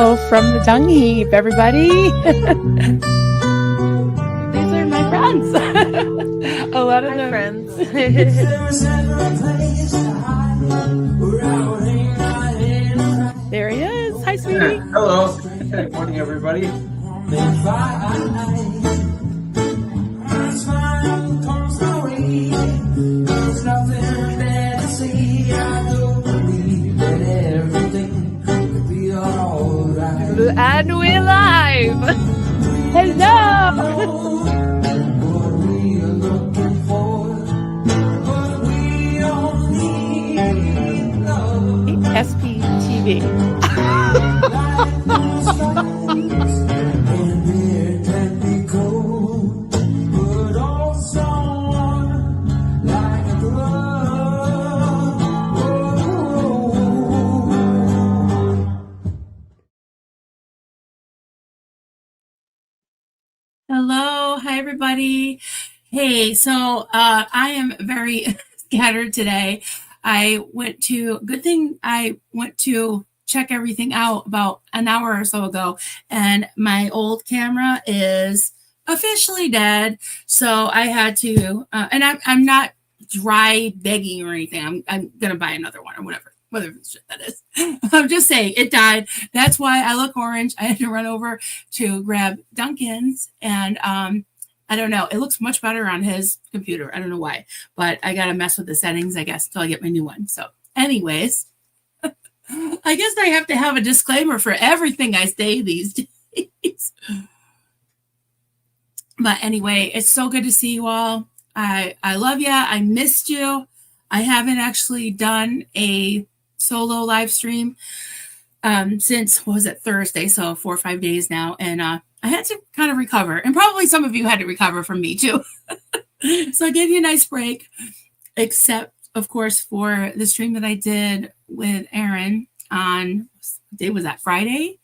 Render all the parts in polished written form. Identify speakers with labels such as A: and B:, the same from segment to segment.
A: Hello from the dung heap, everybody. These are my friends. A lot of them.
B: Friends.
A: There he is. Hi, sweetie.
C: Hello. Good morning, everybody.
A: And we're live. Hello. SPTV. Hello, hi everybody. Hey, so I am very scattered today. I went to check everything out about an hour or so ago, and my old camera is officially dead. So I had to, and I'm not dry begging or anything. I'm gonna buy another one or whatever shit that is. I'm just saying it died. That's why I look orange. I had to run over to grab Duncan's, and I don't know. It looks much better on his computer. I don't know why, but I got to mess with the settings, I guess, until I get my new one. So anyways, I guess I have to have a disclaimer for everything I say these days. But anyway, it's so good to see you all. I love you. I missed you. I haven't actually done a solo live stream since, what was it, Thursday? So 4 or 5 days now. And I had to kind of recover. And probably some of you had to recover from me too. So I gave you a nice break, except, of course, for the stream that I did with Aaron on, what day was that, Friday?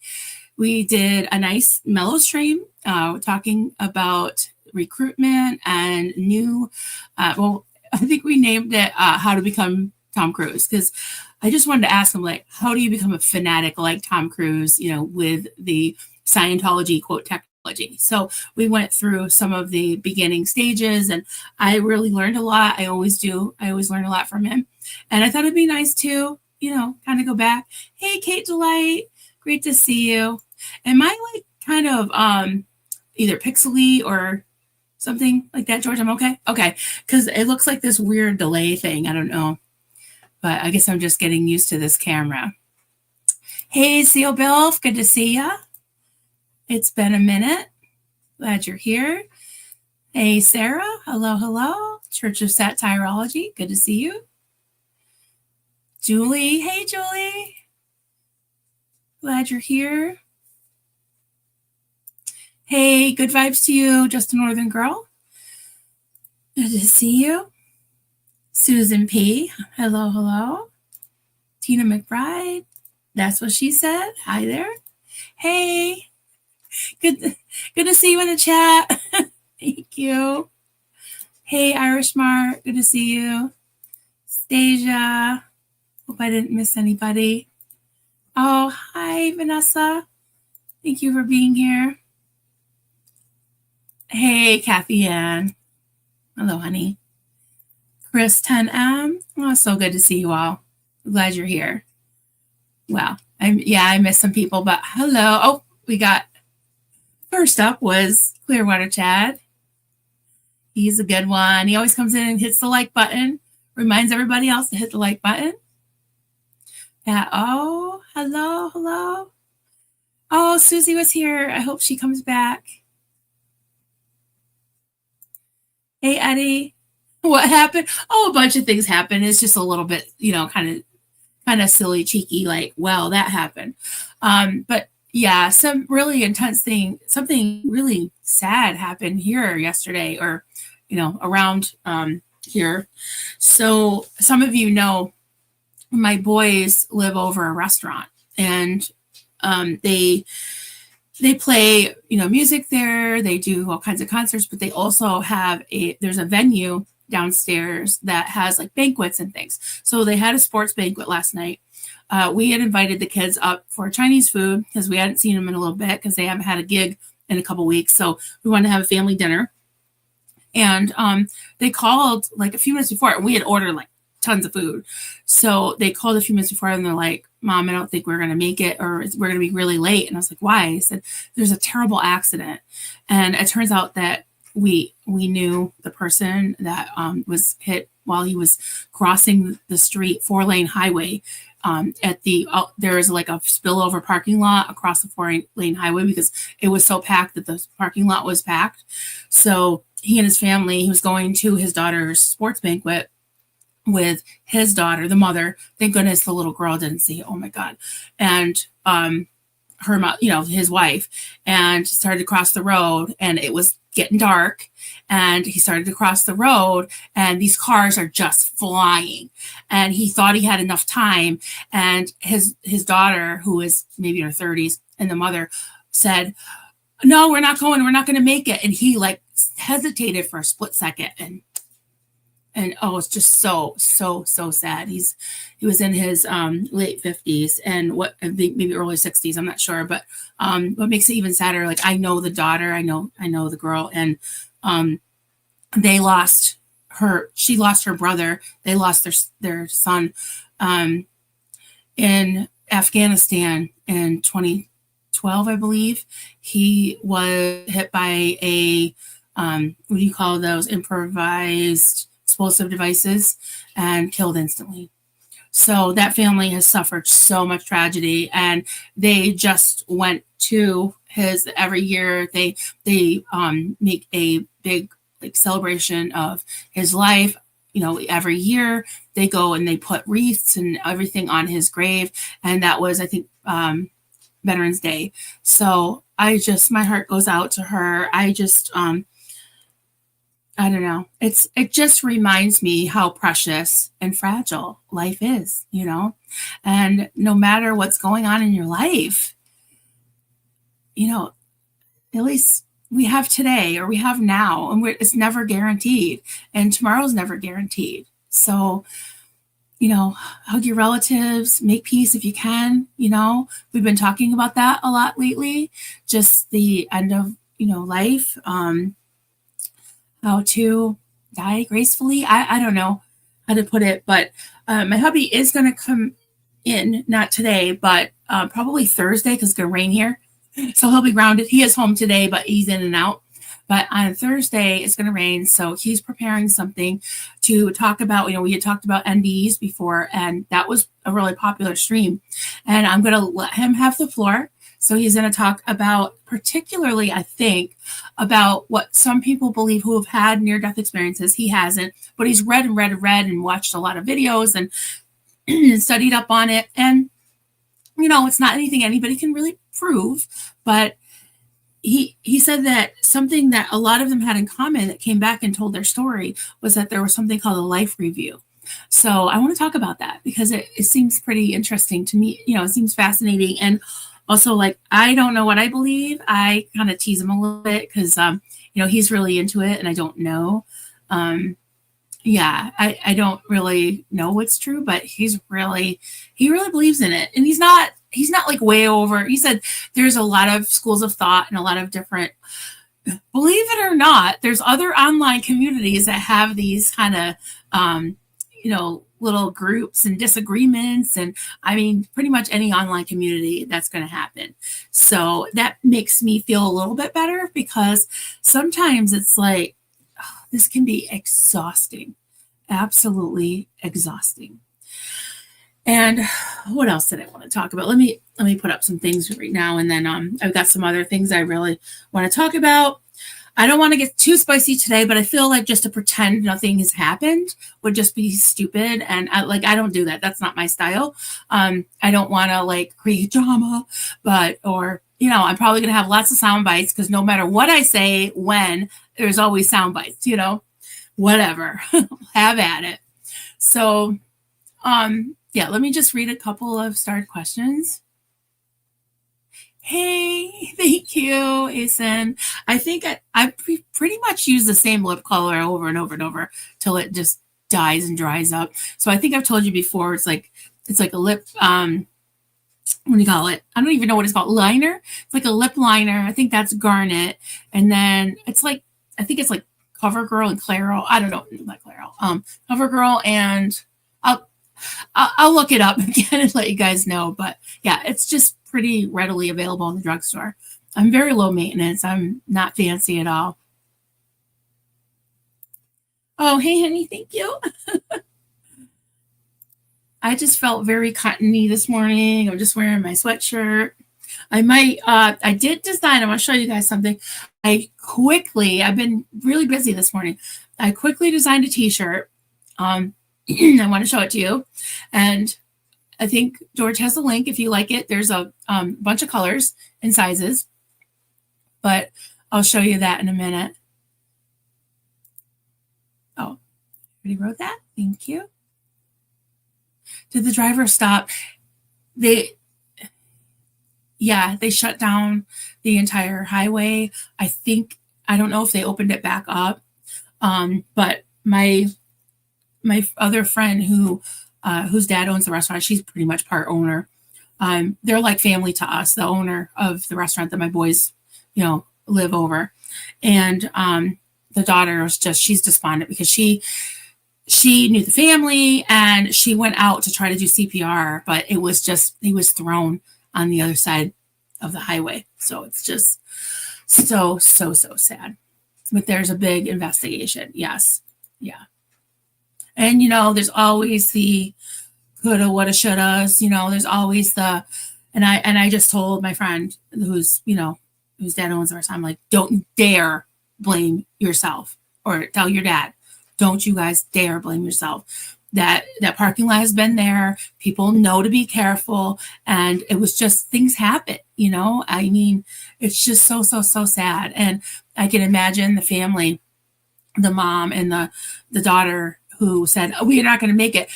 A: We did a nice mellow stream talking about recruitment and new, well, I think we named it How to Become Tom Cruise, because I just wanted to ask him, like, how do you become a fanatic like Tom Cruise, with the Scientology, quote, technology? So we went through some of the beginning stages, and I really learned a lot. I always do. I always learn a lot from him. And I thought it'd be nice to, kind of go back. Hey, Kate Delight, great to see you. Am I like kind of either pixely or something like that, George? I'm okay? Okay, because it looks like this weird delay thing. I don't know. But I guess I'm just getting used to this camera. Hey, Seal Bilf, good to see ya. It's been a minute. Glad you're here. Hey, Sarah. Hello, hello. Church of Satirology. Good to see you. Julie. Hey, Julie. Glad you're here. Hey, good vibes to you, Just a Northern Girl. Good to see you. Susan P. Hello, hello. Tina McBride. That's what she said. Hi there. Hey. Good to see you in the chat. Thank you. Hey, Irish Mart. Good to see you. Stasia. Hope I didn't miss anybody. Oh, hi, Vanessa. Thank you for being here. Hey, Kathy Ann. Hello, honey. Chris 10M. Oh, so good to see you all. I'm glad you're here. Well, I missed some people, but hello. Oh, we got, first up was Clearwater Chad. He's a good one. He always comes in and hits the like button. Reminds everybody else to hit the like button. Yeah. Oh, hello, hello. Oh, Susie was here. I hope she comes back. Hey, Eddie. What happened? Oh, a bunch of things happened. It's just a little bit, kind of silly, cheeky, like, well, that happened. But yeah, some really intense thing, something really sad happened here yesterday, or, around here. So some of you know my boys live over a restaurant, and they play, music there. They do all kinds of concerts, but they also have there's a venue downstairs that has like banquets and things. So they had a sports banquet last night. we had invited the kids up for Chinese food because we hadn't seen them in a little bit because they haven't had a gig in a couple weeks. So we wanted to have a family dinner. And they called like a few minutes before, and we had ordered like tons of food. So they called a few minutes before, and they're like, "Mom, I don't think we're going to make it, or we're going to be really late." And I was like, "Why?" I said, "There's a terrible accident." And it turns out that we knew the person that was hit while he was crossing the street, 4-lane highway. At the there is like a spillover parking lot across the 4-lane highway because it was so packed that the parking lot was packed. So he and his family, he was going to his daughter's sports banquet with his daughter, the mother. Thank goodness the little girl didn't see it. Oh my God. And her, his wife, and started to cross the road, and it was getting dark, and he started to cross the road, and these cars are just flying, and he thought he had enough time, and his daughter, who is maybe in her 30s, and the mother said, "No, we're not going to make it." And he like hesitated for a split second, and oh, it's just so sad. He was in his late 50s, and what I think maybe early 60s, I'm not sure. But what makes it even sadder, like I know the daughter, I know the girl, and they lost her. She lost her brother. They lost their son in Afghanistan in 2012, I believe. He was hit by a what do you call those, improvised explosive devices, and killed instantly. So that family has suffered so much tragedy, and they just went to his every year. They make a big like celebration of his life. Every year they go and they put wreaths and everything on his grave, and that was, I think, Veterans Day. So my heart goes out to her. I don't know. It just reminds me how precious and fragile life is, and no matter what's going on in your life, at least we have today, or we have now, and it's never guaranteed, and tomorrow's never guaranteed. So, hug your relatives, make peace if you can. We've been talking about that a lot lately, just the end of, life. How to die gracefully. I don't know how to put it, but my hubby is going to come in, not today, but probably Thursday, because it's going to rain here. So he'll be grounded. He is home today, but he's in and out. But on Thursday, it's going to rain. So he's preparing something to talk about. We had talked about NDEs before, and that was a really popular stream. And I'm going to let him have the floor. So he's going to talk about, particularly, I think, about what some people believe who have had near-death experiences. He hasn't, but he's read and watched a lot of videos and studied up on it. And, it's not anything anybody can really prove, but he said that something that a lot of them had in common that came back and told their story was that there was something called a life review. So I want to talk about that because it seems pretty interesting to me. It seems fascinating. And also, like, I don't know what I believe. I kind of tease him a little bit because, he's really into it and I don't know. I don't really know what's true, but he really believes in it. And he's not like way over. He said there's a lot of schools of thought and a lot of different, believe it or not, there's other online communities that have these kind of, little groups and disagreements. And I mean, pretty much any online community that's going to happen. So that makes me feel a little bit better because sometimes it's like, this can be exhausting, absolutely exhausting. And what else did I want to talk about? Let me put up some things right now. And then I've got some other things I really want to talk about. I don't want to get too spicy today, but I feel like just to pretend nothing has happened would just be stupid. And I don't do that. That's not my style. I don't want to create drama, I'm probably going to have lots of sound bites because no matter what I say, there's always sound bites, whatever, have at it. So, let me just read a couple of starred questions. Hey, thank you, Asen. I think I pretty much use the same lip color over and over and over till it just dies and dries up. So I think I've told you before, it's like it's like a lip, what do you call it? I don't even know what it's called. Liner. It's like a lip liner. I think that's Garnet. And then it's like, I think it's like CoverGirl and Clairol. I don't know, not Clairol. CoverGirl and I'll look it up again and let you guys know. But yeah, it's just pretty readily available in the drugstore. I'm very low maintenance. I'm not fancy at all. Oh, hey, honey, thank you. I just felt very cottony this morning. I'm just wearing my sweatshirt. I did design, I'm going to show you guys something. I've been really busy this morning. I quickly designed a t-shirt. I want to show it to you. And I think George has a link if you like it. There's a bunch of colors and sizes, but I'll show you that in a minute. Oh, already wrote that. Thank you. Did the driver stop? They shut down the entire highway. I don't know if they opened it back up. But my other friend whose dad owns the restaurant, she's pretty much part owner. They're like family to us, the owner of the restaurant that my boys, live over. And the daughter was she's despondent because she knew the family and she went out to try to do CPR, but he was thrown on the other side of the highway. So it's just so sad. But there's a big investigation. Yes. Yeah. And, there's always the coulda, woulda, shouldas, there's always and I just told my friend whose dad owns the restaurant, I'm like, don't dare blame yourself or tell your dad. Don't you guys dare blame yourself. That parking lot has been there. People know to be careful. And it was just, things happen, I mean, it's just so sad. And I can imagine the family, the mom and the daughter who said, oh, we're not going to make it.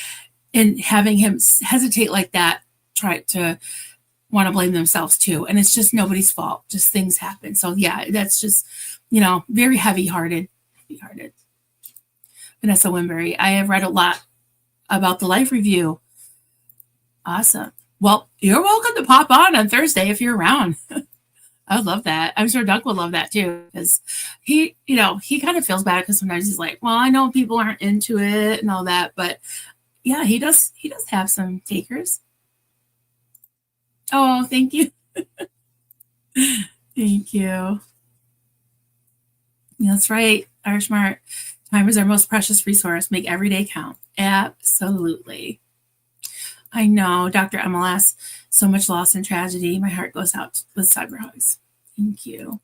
A: And having him hesitate like that, try to want to blame themselves too. And it's just nobody's fault. Just things happen. So yeah, that's just, very heavy-hearted. Vanessa Winbury. I have read a lot about the life review. Awesome. Well, you're welcome to pop on Thursday if you're around. I would love that. I'm sure Doug would love that too, because he kind of feels bad because sometimes he's like, well, I know people aren't into it and all that, but yeah, he does have some takers. Oh, thank you. Thank you. Yeah, that's right. Irish Smart. Time is our most precious resource. Make every day count. Absolutely. I know, Dr. MLS, so much loss and tragedy. My heart goes out with cyber hugs. Thank you.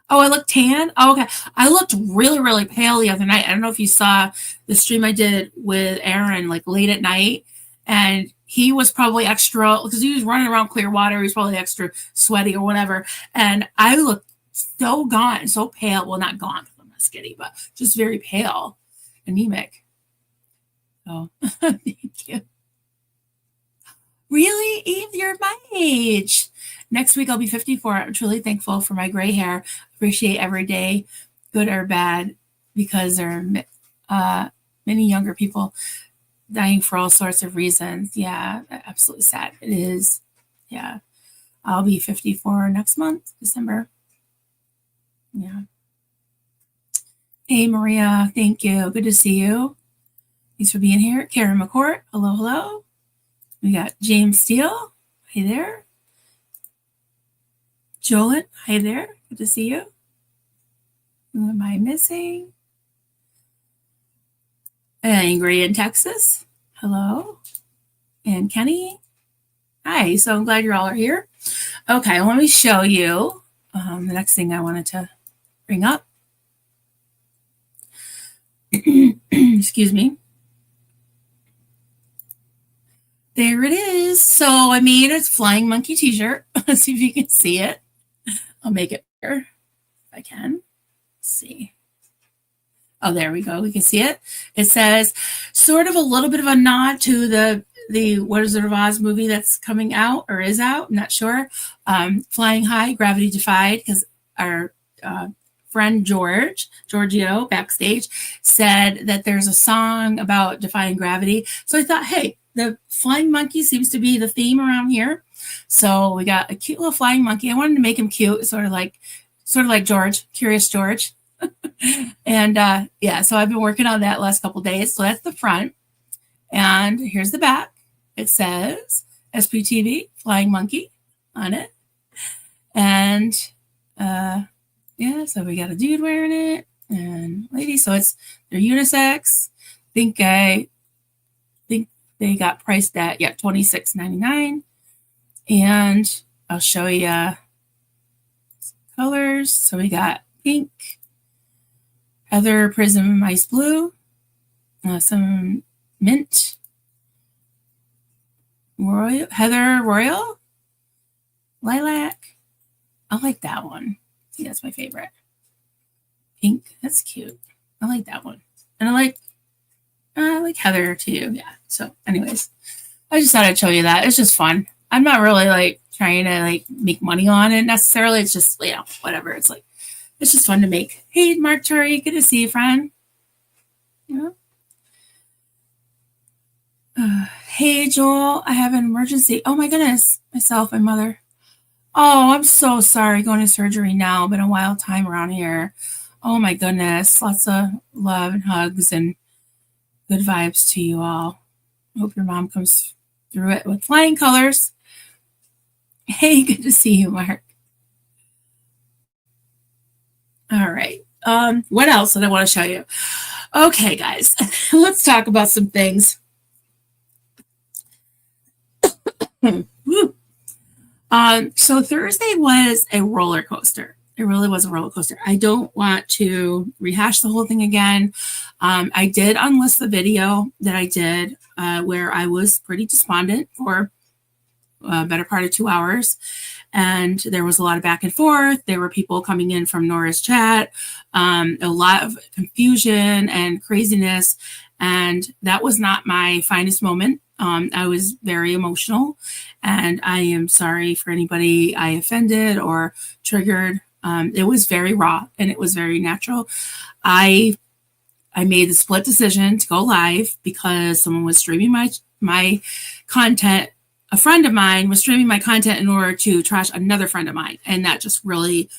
A: Oh, I look tan? Oh, okay. I looked really, really pale the other night. I don't know if you saw the stream I did with Aaron, like late at night. And he was probably extra, because he was running around Clearwater. He was probably extra sweaty or whatever. And I looked so gaunt, so pale. Well, not gaunt, because I'm not skinny, but just very pale, anemic. Oh, thank you. Really, Eve, you're my age. Next week, I'll be 54. I'm truly thankful for my gray hair. Appreciate every day, good or bad, because there are many younger people dying for all sorts of reasons. Yeah, absolutely sad. It is. Yeah. I'll be 54 next month, December. Yeah. Hey, Maria. Thank you. Good to see you. Thanks for being here. Karen McCourt. Hello, hello. We got James Steele. Hey there. Jolyn. Hi there. Good to see you. Who am I missing? Angry in Texas. Hello. And Kenny. Hi. So I'm glad you all are here. Okay, let me show you the next thing I wanted to bring up. Excuse me. There it is. So I made a flying monkey t-shirt. Let's see if you can see it. I'll make it bigger if I can. Let's see. Oh, there we go. We can see it. It says sort of a little bit of a nod to the Wizard of Oz movie that's coming out or is out. I'm not sure. Flying high, gravity defied, because our friend Giorgio, backstage, said that there's a song about defying gravity. So I thought, hey, the flying monkey seems to be the theme around here. So we got a cute little flying monkey. I wanted to make him cute, sort of like George, Curious George. And yeah, so I've been working on that last couple days. So that's the front. And here's the back. It says SPTV, Flying Monkey on it. And yeah, so we got a dude wearing it and lady. So they're unisex. I think they got priced at $26.99. And I'll show you colors. So we got pink, heather prism ice blue, some mint, heather royal, lilac. I like that one. I think that's my favorite. Pink, that's cute. I like that one. And I like heather too. Yeah. So anyways, I just thought I'd show you that. It's just fun. I'm not really like trying to like make money on it necessarily. It's just, whatever. It's like, it's just fun to make. Hey, Mark Tori, good to see you, friend. Yeah. Hey, Joel, I have an emergency. Oh my goodness, myself and mother. Oh, I'm so sorry going to surgery now. Been a wild time around here. Oh my goodness. Lots of love and hugs and good vibes to you all. Hope your mom comes through it with flying colors. Hey, good to see you, Mark. All right. What else did I want to show you? Okay, guys, let's talk about some things. So Thursday was a roller coaster. It really was a roller coaster. I don't want to rehash the whole thing again. I did unlist the video that I did where I was pretty despondent for a better part of 2 hours. And there was a lot of back and forth. There were people coming in from Nora's chat, a lot of confusion and craziness. And that was not my finest moment. I was very emotional, and I am sorry for anybody I offended or triggered. It was very raw and it was very natural. I made the split decision to go live because someone was streaming my content. A friend of mine was streaming my content in order to trash another friend of mine, and that just really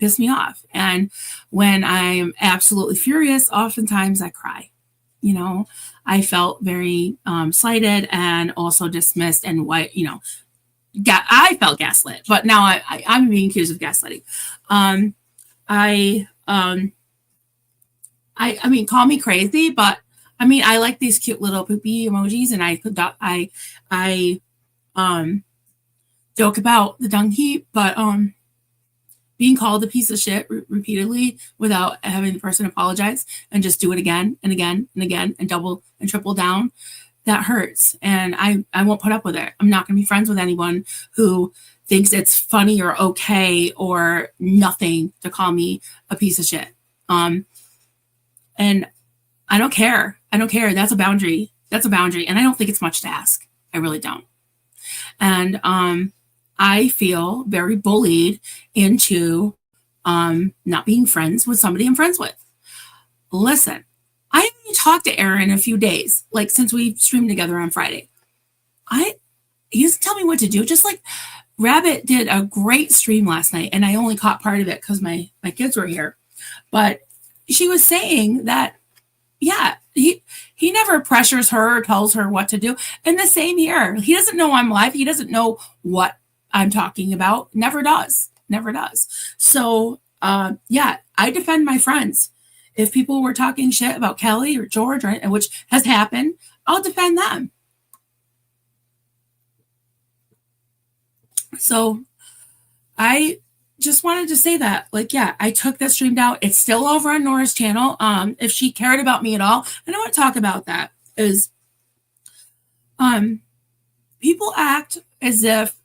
A: pissed me off. And when I'm absolutely furious, oftentimes I cry. I felt very slighted and also dismissed, and I felt gaslit. But now I'm being accused of gaslighting. I mean, call me crazy, but I mean, I like these cute little poopy emojis, and I joke about the dung heap, but being called a piece of shit repeatedly without having the person apologize and just do it again and again and again and double and triple down, that hurts. And I won't put up with it. I'm not going to be friends with anyone who thinks it's funny or okay or nothing to call me a piece of shit. And I don't care. That's a boundary. And I don't think it's much to ask. I really don't. And I feel very bullied into not being friends with somebody I'm friends with. Listen, I haven't even talked to Aaron in a few days, like since we streamed together on Friday. He doesn't tell me what to do. Just like Rabbit did a great stream last night, and I only caught part of it because my kids were here. But she was saying that, yeah, he never pressures her or tells her what to do. And the same here. He doesn't know I'm live. He doesn't know what I'm talking about. Never does. So, yeah, I defend my friends. If people were talking shit about Kelly or George, which has happened, I'll defend them. So I just wanted to say that, yeah, I took that stream down. It's still over on Nora's channel. If she cared about me at all, and I want to talk about that, is people act as if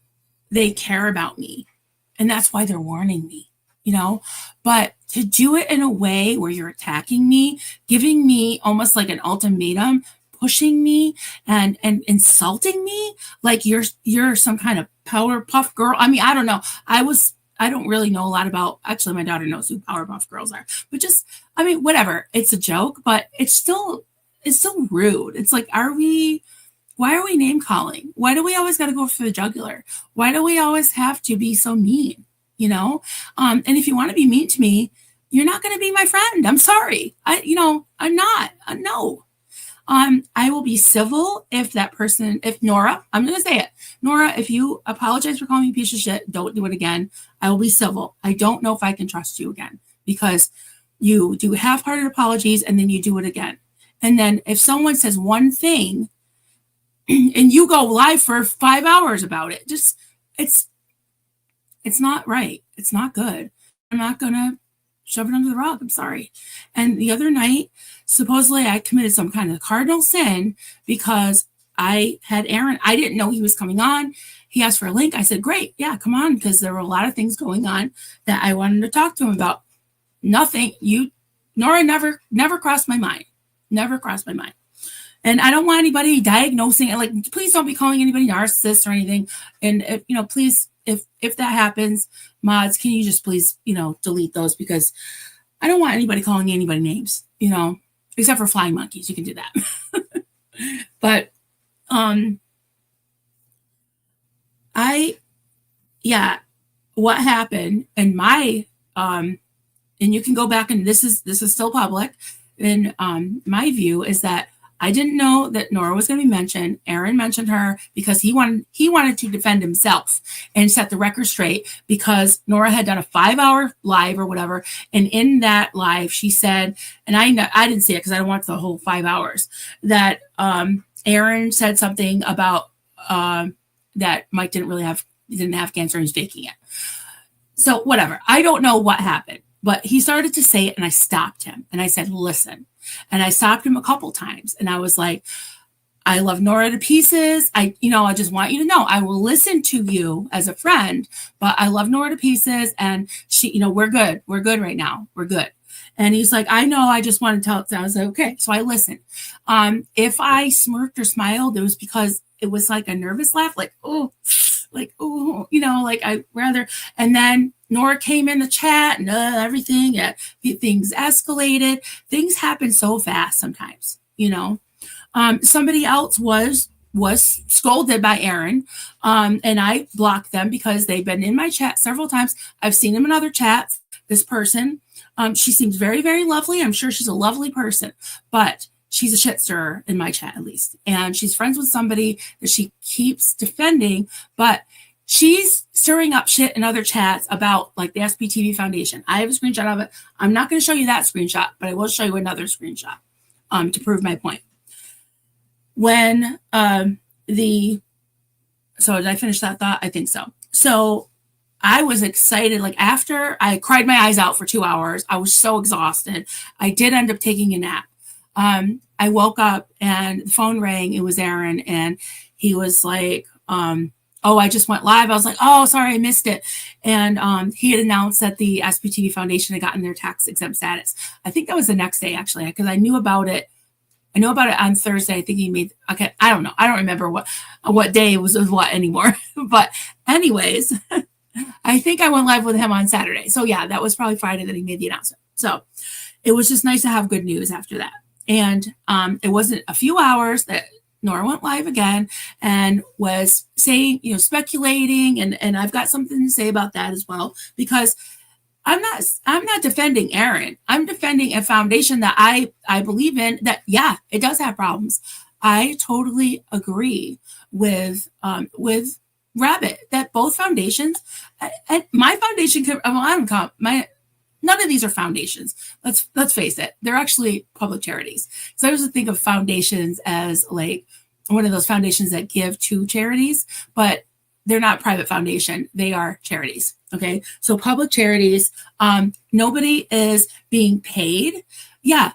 A: they care about me, and that's why they're warning me, but to do it in a way where you're attacking me, giving me almost like an ultimatum, pushing me and insulting me like you're some kind of Powerpuff Girl. I mean, I don't know. I was I don't really know a lot about, actually my daughter knows who Powerpuff Girls are, but just, I mean, whatever. It's a joke, but it's still rude. It's like, why are we name calling? Why do we always got to go for the jugular? Why do we always have to be so mean? And if you want to be mean to me, you're not going to be my friend. I'm sorry. I'm not. No. I will be civil if Nora, I'm going to say it. Nora, if you apologize for calling me a piece of shit, don't do it again. I will be civil. I don't know if I can trust you again because you do half-hearted apologies and then you do it again. And then if someone says one thing and you go live for 5 hours about it, it's not right. It's not good. I'm not going to shove it under the rug. I'm sorry. And the other night, supposedly I committed some kind of cardinal sin because I had Aaron. I didn't know he was coming on. He asked for a link. I said, great. Yeah, come on. Because there were a lot of things going on that I wanted to talk to him about. Nothing. Nora never crossed my mind. Never crossed my mind. And I don't want anybody diagnosing it. Like, please don't be calling anybody narcissist or anything. And, please, if that happens, mods, can you just please, delete those, because I don't want anybody calling anybody names, except for flying monkeys. You can do that. But, what happened in my, and you can go back and this is still public. And, my view is that I didn't know that Nora was going to be mentioned. Aaron mentioned her because he wanted to defend himself and set the record straight, because Nora had done a 5-hour live or whatever. And in that live, she said, and I didn't see it because I don't watch the whole 5 hours, that Aaron said something about that Mike didn't have cancer and he's faking it. So whatever. I don't know what happened, but he started to say it and I stopped him and I said, listen. And I stopped him a couple times and I was like, I love Nora to pieces. I just want you to know I will listen to you as a friend, but I love Nora to pieces. And she, we're good. We're good right now. We're good. And he's like, I know, I just want to tell it. I was like, okay. So I listened. If I smirked or smiled, it was because it was like a nervous laugh, like, oh, I rather, and then Nora came in the chat and everything, things escalated. Things happen so fast sometimes, somebody else was scolded by Aaron. And I blocked them because they've been in my chat several times. I've seen them in other chats. This person, she seems very, very lovely. I'm sure she's a lovely person, but she's a shit stirrer in my chat, at least. And she's friends with somebody that she keeps defending, but she's stirring up shit in other chats about like the SPTV Foundation. I have a screenshot of it. I'm not going to show you that screenshot, but I will show you another screenshot to prove my point. When so did I finish that thought? I think so. So I was excited. Like after I cried my eyes out for 2 hours, I was so exhausted. I did end up taking a nap. I woke up and the phone rang. It was Aaron, and he was like, oh, I just went live. I was like, oh, sorry, I missed it. And he had announced that the SPTV Foundation had gotten their tax exempt status. I think that was the next day, actually, because I knew about it. I know about it on Thursday. I think he made, okay, I don't know. I don't remember what day was what anymore. But anyways, I think I went live with him on Saturday. So yeah, that was probably Friday that he made the announcement. So it was just nice to have good news after that. And it wasn't a few hours that Nora went live again and was saying, speculating. And I've got something to say about that as well, because I'm not defending Aaron. I'm defending a foundation that I believe in, that, yeah, it does have problems. I totally agree with Rabbit that both foundations, and my foundation could, none of these are foundations. Let's face it. They're actually public charities. So I used to think of foundations as like one of those foundations that give to charities, but they're not private foundation. They are charities. Okay. So public charities, nobody is being paid. Yeah.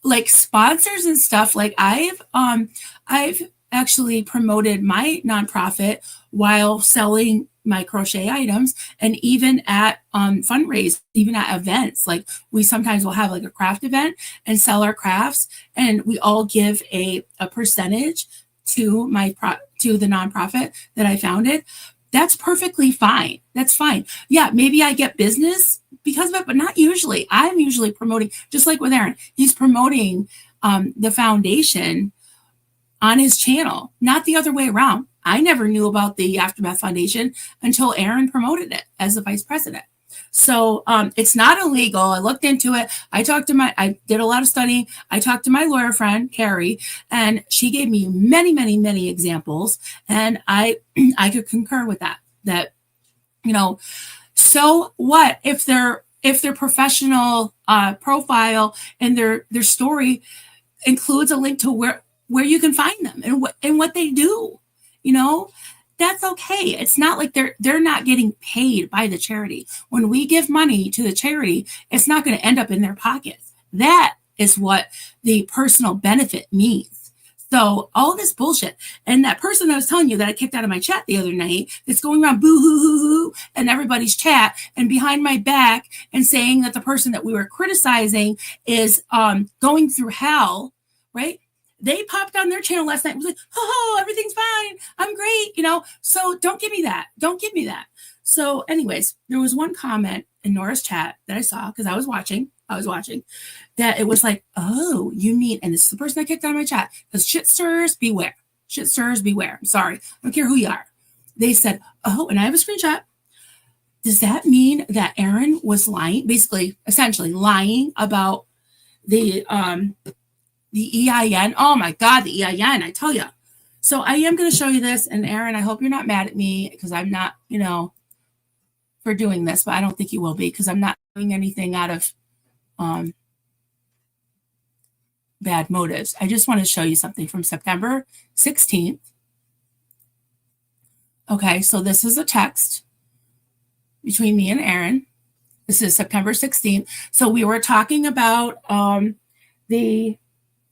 A: Like sponsors and stuff. Like I've actually promoted my nonprofit while selling my crochet items, and even at fundraise, even at events. Like we sometimes will have like a craft event and sell our crafts, and we all give a percentage to the nonprofit that I founded. That's perfectly fine. That's fine. Yeah, maybe I get business because of it, but not usually. I'm usually promoting, just like with Aaron, he's promoting the foundation on his channel, not the other way around. I never knew about the Aftermath Foundation until Aaron promoted it as the vice president. So it's not illegal. I looked into it. I did a lot of studying. I talked to my lawyer friend, Carrie, and she gave me many, many, many examples. And I could concur with that, so what if their professional profile and their story includes a link to where you can find them and what they do, that's okay. It's not like they're not getting paid by the charity. When we give money to the charity, it's not going to end up in their pockets. That is what the personal benefit means. So all this bullshit, and that person I was telling you that I kicked out of my chat the other night, that's going around boo hoo hoo hoo and everybody's chat and behind my back and saying that the person that we were criticizing is going through hell, right? They popped on their channel last night and was like, oh, everything's fine. I'm great, So don't give me that. Don't give me that. So anyways, there was one comment in Nora's chat that I saw because I was watching that it was like, oh, you mean, and this is the person I kicked out of my chat, because shit stirrers beware. Shit stirrers beware. I'm sorry. I don't care who you are. They said, oh, and I have a screenshot. Does that mean that Aaron was lying, essentially lying about the EIN? Oh my God, the EIN, I tell you. So I am going to show you this. And Aaron, I hope you're not mad at me because I'm not, for doing this, but I don't think you will be because I'm not doing anything out of bad motives. I just want to show you something from September 16th. Okay, so this is a text between me and Aaron. This is September 16th. So we were talking about the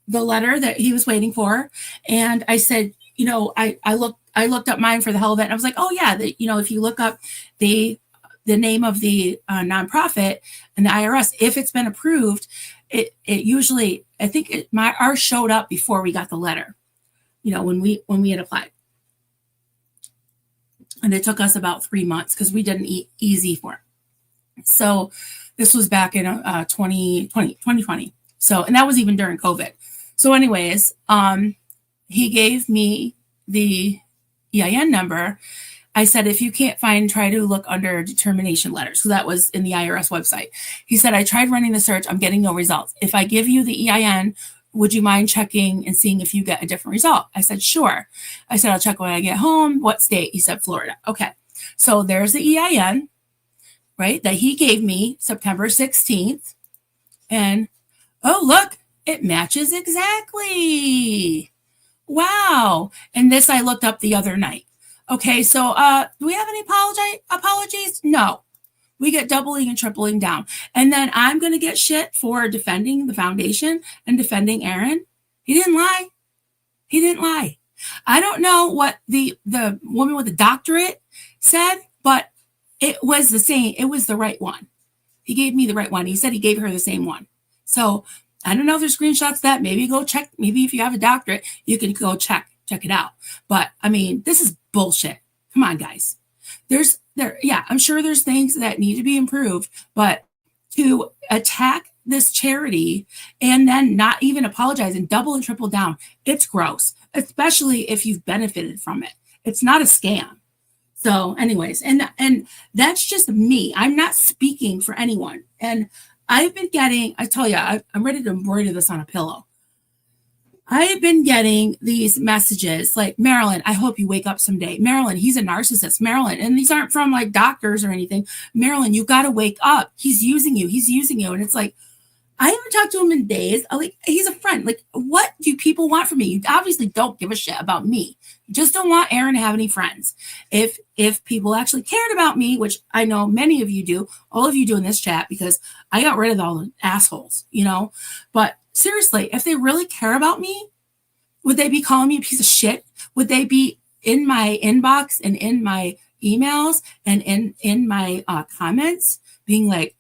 A: letter that he was waiting for. And I said, I looked up mine for the hell of it. And I was like, oh yeah, if you look up the name of the nonprofit and the IRS, if it's been approved, it usually, I think ours showed up before we got the letter, when we had applied. And it took us about 3 months because we did an easy form. So this was back in 2020. So, and that was even during COVID. So anyways, he gave me the EIN number. I said, if you can't find, try to look under determination letters. So that was in the IRS website. He said, I tried running the search. I'm getting no results. If I give you the EIN, would you mind checking and seeing if you get a different result? I said, sure. I said, I'll check when I get home. What state? He said, Florida. Okay. So there's the EIN, right, that he gave me September 16th. And, oh, look, it matches exactly. Wow. And this I looked up the other night. Okay, so do we have any apologies? No. We get doubling and tripling down. And then I'm going to get shit for defending the foundation and defending Aaron. He didn't lie. He didn't lie. I don't know what the woman with the doctorate said, but it was the same. It was the right one. He gave me the right one. He said he gave her the same one. So I don't know if there's screenshots of that. Maybe go check. Maybe if you have a doctorate, you can go check it out. But I mean, this is bullshit. Come on, guys. I'm sure there's things that need to be improved, but to attack this charity and then not even apologize and double and triple down, it's gross, especially if you've benefited from it. It's not a scam. So anyways, and that's just me. I'm not speaking for anyone. And I've been getting, I tell you, I'm ready to embroider this on a pillow. I've been getting these messages like, Marilyn, I hope you wake up someday. Marilyn, he's a narcissist. Marilyn, and these aren't from like doctors or anything. Marilyn, you got to wake up. He's using you. And it's like, I haven't talked to him in days. He's a friend. Like, what do people want from me? You obviously don't give a shit about me. You just don't want Aaron to have any friends. If people actually cared about me, which I know many of you do, all of you do in this chat, because I got rid of all the assholes, but seriously, if they really care about me, would they be calling me a piece of shit? Would they be in my inbox and in my emails and in my comments being like,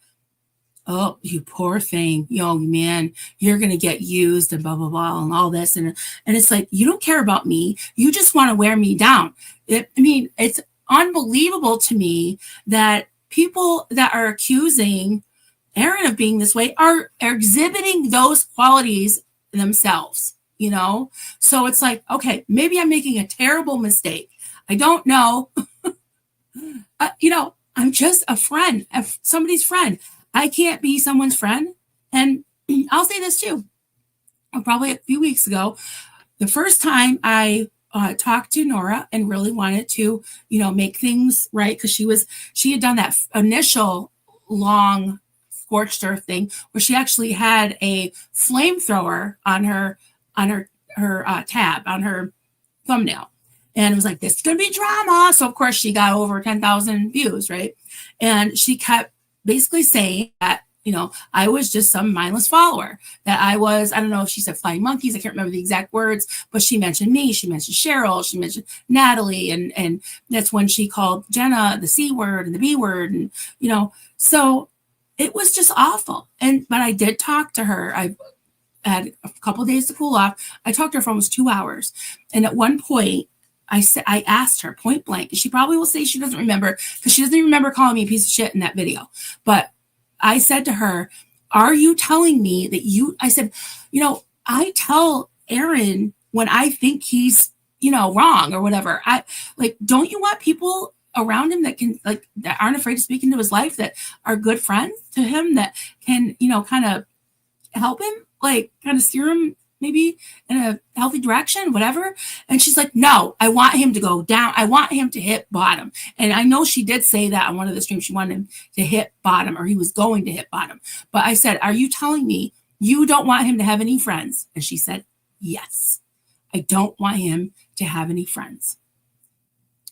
A: oh, you poor thing, young man, you're going to get used and blah, blah, blah, and all this. And it's like, you don't care about me. You just want to wear me down. It's unbelievable to me that people that are accusing Aaron of being this way are exhibiting those qualities themselves, you know? So it's like, okay, maybe I'm making a terrible mistake. I don't know. I'm just a friend, somebody's friend. I can't be someone's friend. And I'll say this too. Probably a few weeks ago, the first time I talked to Nora and really wanted to, make things right, because she had done that initial long scorched earth thing where she actually had a flamethrower on her tab on her thumbnail, and it was like, this is gonna be drama. So of course she got over 10,000 views, right? And she kept basically saying that, I was just some mindless follower, that I don't know if she said flying monkeys, I can't remember the exact words, but she mentioned me, she mentioned Cheryl, she mentioned Natalie, and that's when she called Jenna the C word and the B word, and so it was just awful. But I did talk to her. I had a couple of days to cool off. I talked to her for almost 2 hours, and at one point I asked her point blank, and she probably will say she doesn't remember, because she doesn't even remember calling me a piece of shit in that video, but I said to her, are you telling me that I said, I tell Aaron when I think he's, wrong or whatever. Don't you want people around him that can, that aren't afraid to speak into his life, that are good friends to him, that can, kind of help him, kind of steer him maybe in a healthy direction, whatever. And she's like, no, I want him to go down. I want him to hit bottom. And I know she did say that on one of the streams. She wanted him to hit bottom, or he was going to hit bottom. But I said, are you telling me you don't want him to have any friends? And she said, yes, I don't want him to have any friends.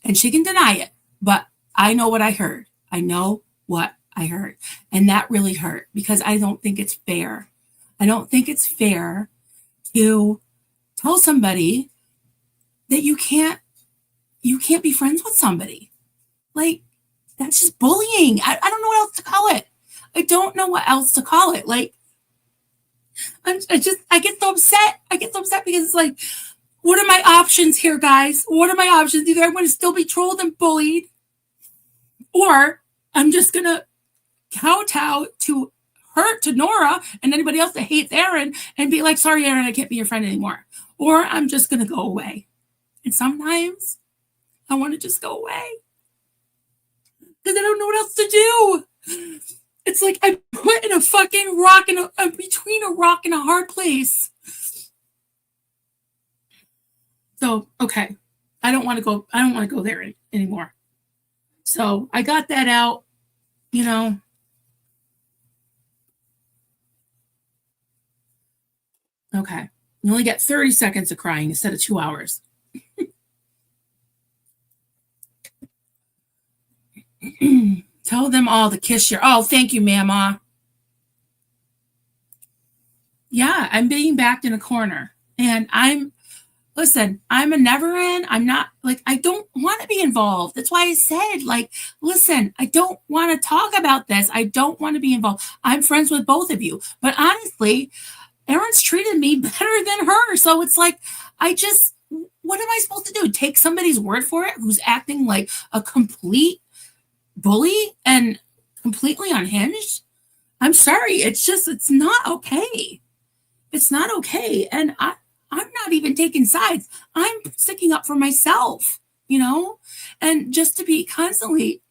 A: And she can deny it, but I know what I heard. I know what I heard. And that really hurt, because I don't think it's fair. I don't think it's fair to tell somebody that you can't be friends with somebody. That's just bullying. I don't know what else to call it. I don't know what else to call it. I get so upset. I get so upset because it's like, what are my options here, guys? What are my options? Either I'm going to still be trolled and bullied, or I'm just going to kowtow to Nora and anybody else that hates Aaron and be like, sorry, Aaron, I can't be your friend anymore. Or I'm just going to go away. And sometimes I want to just go away because I don't know what else to do. It's like I'm put in a fucking rock, I'm between a rock and a hard place. So, okay. I don't want to go there anymore. So I got that out, Okay. You only get 30 seconds of crying instead of 2 hours. Tell them all to kiss your... Oh, thank you, Mama. Yeah, I'm being backed in a corner. And I'm a never in. I'm not, I don't want to be involved. That's why I said, listen, I don't want to talk about this. I don't want to be involved. I'm friends with both of you. But honestly, Erin's treated me better than her. So it's like, what am I supposed to do? Take somebody's word for it who's acting like a complete bully and completely unhinged? I'm sorry. It's not okay. It's not okay. And I'm not even taking sides. I'm sticking up for myself, and just to be constantly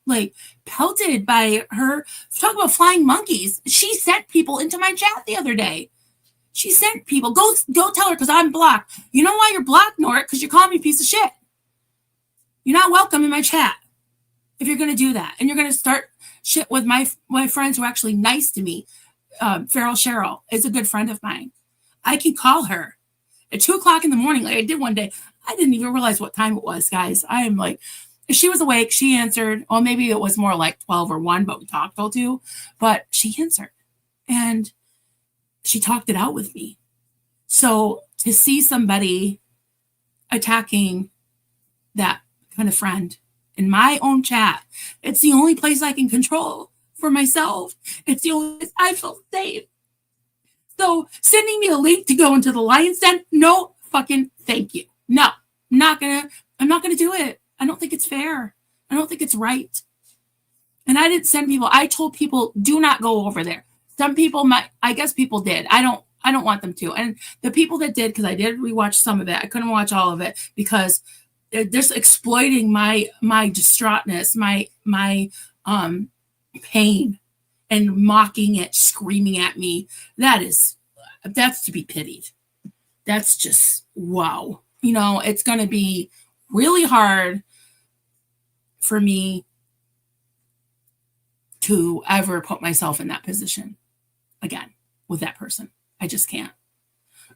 A: pelted by her. Talk about flying monkeys. She sent people into my chat the other day. She sent people, go tell her, because I'm blocked. You know why you're blocked, Nora? Because you're calling me a piece of shit. You're not welcome in my chat if you're going to do that. And you're going to start shit with my friends who are actually nice to me. Feral Cheryl is a good friend of mine. I can call her at 2:00 in the morning, like I did one day. I didn't even realize what time it was, guys. I am if she was awake, she answered. Or maybe it was more like 12 or 1, but we talked till 2. But she answered. And she talked it out with me. So to see somebody attacking that kind of friend in my own chat, it's the only place I can control for myself. It's the only place I feel safe. So sending me a link to go into the lion's den, no fucking thank you. No, I'm not gonna do it. I don't think it's fair. I don't think it's right. And I didn't send people. I told people, do not go over there. Some people might, I guess people did. I don't want them to. And the people that did, because I did rewatch some of it, I couldn't watch all of it because they're just exploiting my distraughtness, my pain, and mocking it, screaming at me. That's to be pitied. That's just wow. You know, it's going to be really hard for me to ever put myself in that position again with that person. I just can't.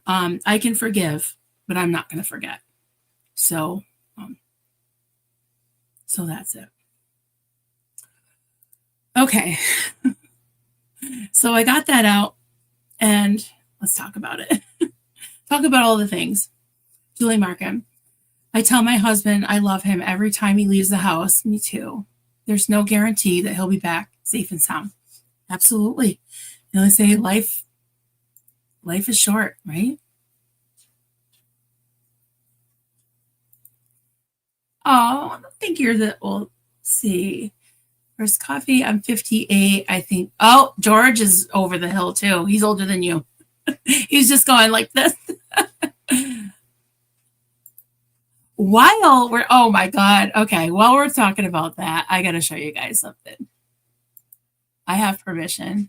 A: I can forgive, but I'm not going to forget. So that's it. Okay. So I got that out, and let's talk about it. Talk about all the things. Julie Markham. I tell my husband I love him every time he leaves the house. Me too. There's no guarantee that he'll be back safe and sound. Absolutely. You know, they say life is short, right? Oh, I don't think you're the old. See. First coffee, I'm 58, I think. Oh, George is over the hill too. He's older than you. He's just going like this. While we're, oh my God. Okay, while we're talking about that, I got to show you guys something. I have permission.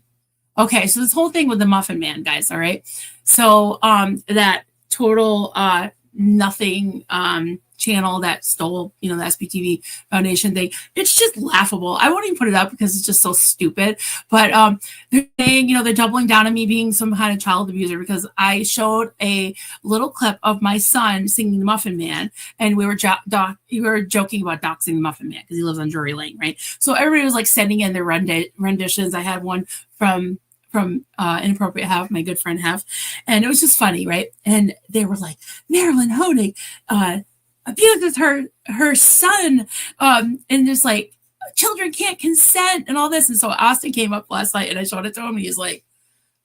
A: Okay, so this whole thing with the Muffin Man, guys, all right? So that total nothing channel that stole, you know, the SPTV Foundation thing, it's just laughable. I won't even put it up because it's just so stupid. But they're saying, you know, they're doubling down on me being some kind of child abuser because I showed a little clip of my son singing the Muffin Man, and we were joking about doxing the Muffin Man because he lives on Drury Lane, right? So everybody was like sending in their renditions. I had one from Inappropriate Have, my good friend Have, and it was just funny, right? And they were like, Marilyn Honig abuses her son, and just like children can't consent and all this. And so Austin came up last night, and I showed it to him, and he's like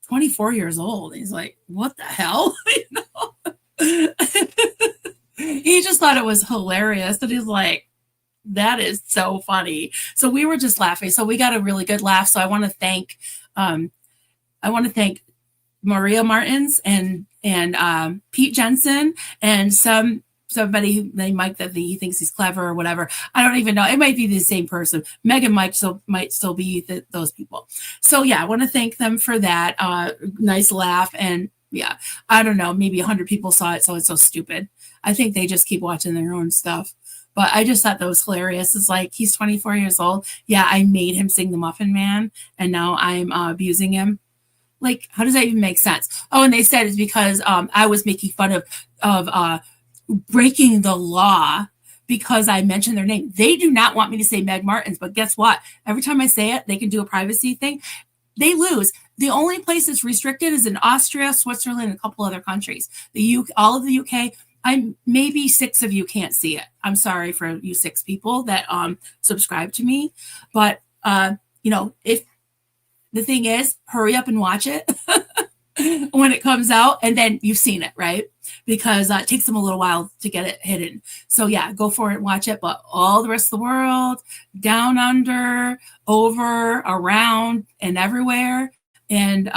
A: 24 years old. And he's like, what the hell? You know? He just thought it was hilarious, and he's like, that is so funny. So we were just laughing. So we got a really good laugh. So I want to thank Maria Martins and Pete Jensen and somebody named Mike that he thinks he's clever or whatever. I don't even know. It might be the same person. Meg and Mike might still be those people. So yeah, I want to thank them for that. Nice laugh. And yeah, I don't know. Maybe 100 people saw it, so it's so stupid. I think they just keep watching their own stuff. But I just thought that was hilarious. It's like, he's 24 years old. Yeah, I made him sing the Muffin Man, and now I'm abusing him. Like, how does that even make sense? Oh, and they said it's because I was making fun of breaking the law because I mentioned their name. They do not want me to say Meg Martins, but guess what? Every time I say it, they can do a privacy thing. They lose. The only place that's restricted is in Austria, Switzerland, and a couple other countries. All of the UK. Maybe 6 of you can't see it. I'm sorry for you 6 people that subscribe to me, but you know, if the thing is, hurry up and watch it when it comes out, and then you've seen it, right? Because it takes them a little while to get it hidden. So yeah, go for it and watch it. But all the rest of the world, down under, over, around, and everywhere, and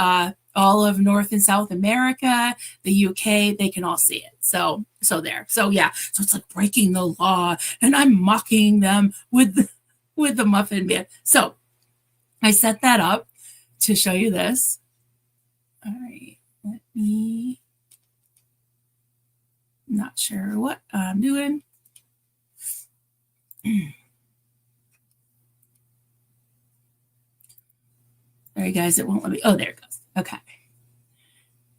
A: all of North and South America, the UK, they can all see it. So there. So yeah. So it's like breaking the law, and I'm mocking them with the Muffin Man. So I set that up to show you this. All right. Let me. Not sure what I'm doing. All right, guys. It won't let me. Oh, there it goes. Okay.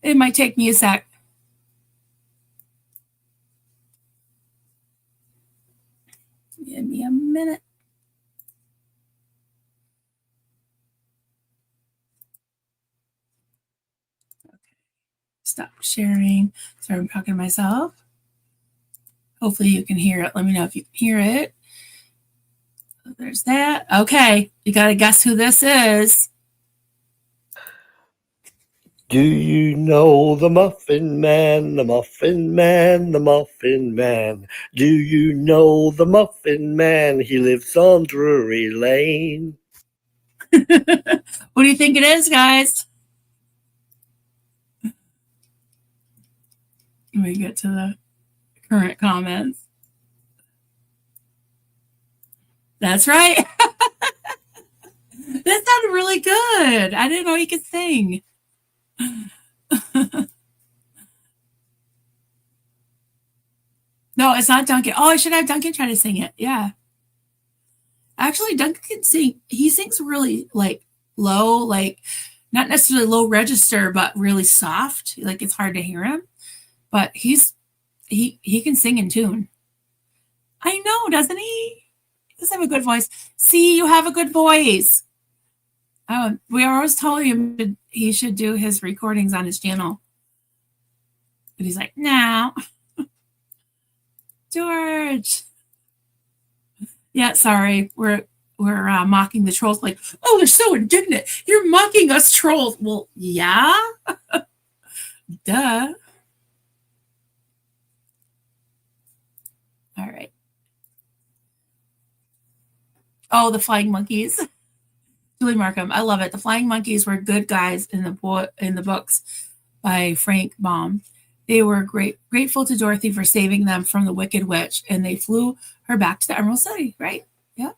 A: It might take me a sec. Give me a minute. Okay. Stop sharing. Sorry, I'm talking to myself. Hopefully you can hear it. Let me know if you can hear it. So there's that. Okay. You got to guess who this is.
B: Do you know the Muffin Man, the Muffin Man, the Muffin Man? Do you know the Muffin Man? He lives on Drury Lane.
A: What do you think it is, guys? Let me get to the current comments. That's right. That sounded really good. I didn't know he could sing. No, it's not Duncan. Oh, I should have Duncan try to sing it. Yeah. Actually, Duncan can sing. He sings really like low, like not necessarily low register, but really soft. Like it's hard to hear him. But he can sing in tune. I know, doesn't he? He does have a good voice. See, you have a good voice. We are always telling him he should do his recordings on his channel. But he's like, no. George. Yeah, sorry. We're mocking the trolls like, oh, they're so indignant. You're mocking us trolls. Well, yeah. Duh. All right. Oh, the flying monkeys. Julie Markham. I love it. The flying monkeys were good guys in the books by Frank Baum. They were grateful to Dorothy for saving them from the Wicked Witch, and they flew her back to the Emerald City, right? Yep.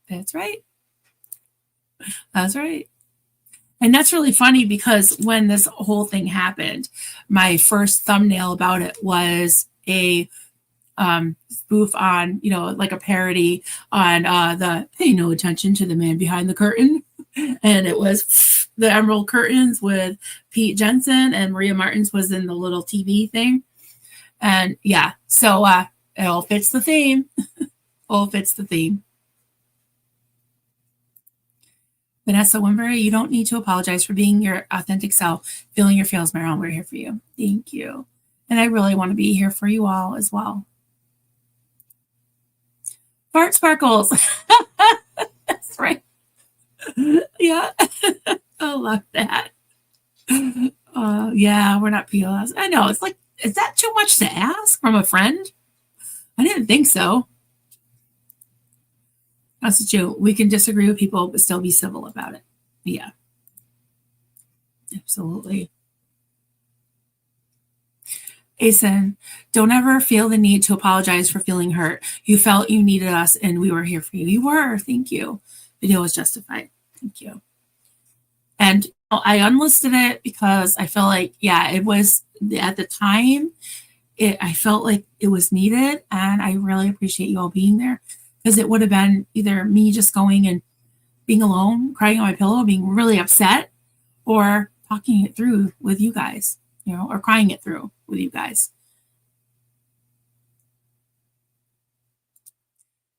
A: That's right. That's right. And that's really funny because when this whole thing happened, my first thumbnail about it was a spoof on, like a parody on the pay no attention to the man behind the curtain. And it was the Emerald Curtains with Pete Jensen, and Maria Martins was in the little TV thing. And yeah, so it all fits the theme. All fits the theme. Vanessa Wimbury, you don't need to apologize for being your authentic self, feeling your feels, Meryl. We're here for you. Thank you. And I really want to be here for you all as well. Fart sparkles. That's right. Yeah. I love that. Yeah, we're not PLS. I know. It's like, is that too much to ask from a friend? I didn't think so. That's true. We can disagree with people, but still be civil about it. Yeah. Absolutely. Asen, don't ever feel the need to apologize for feeling hurt. You felt you needed us, and we were here for you. You were. Thank you. Video was justified. Thank you. And I unlisted it because I felt like, yeah, it was at the time. I felt like it was needed, and I really appreciate you all being there, because it would have been either me just going and being alone, crying on my pillow, being really upset, or talking it through with you guys, or crying it through with you guys.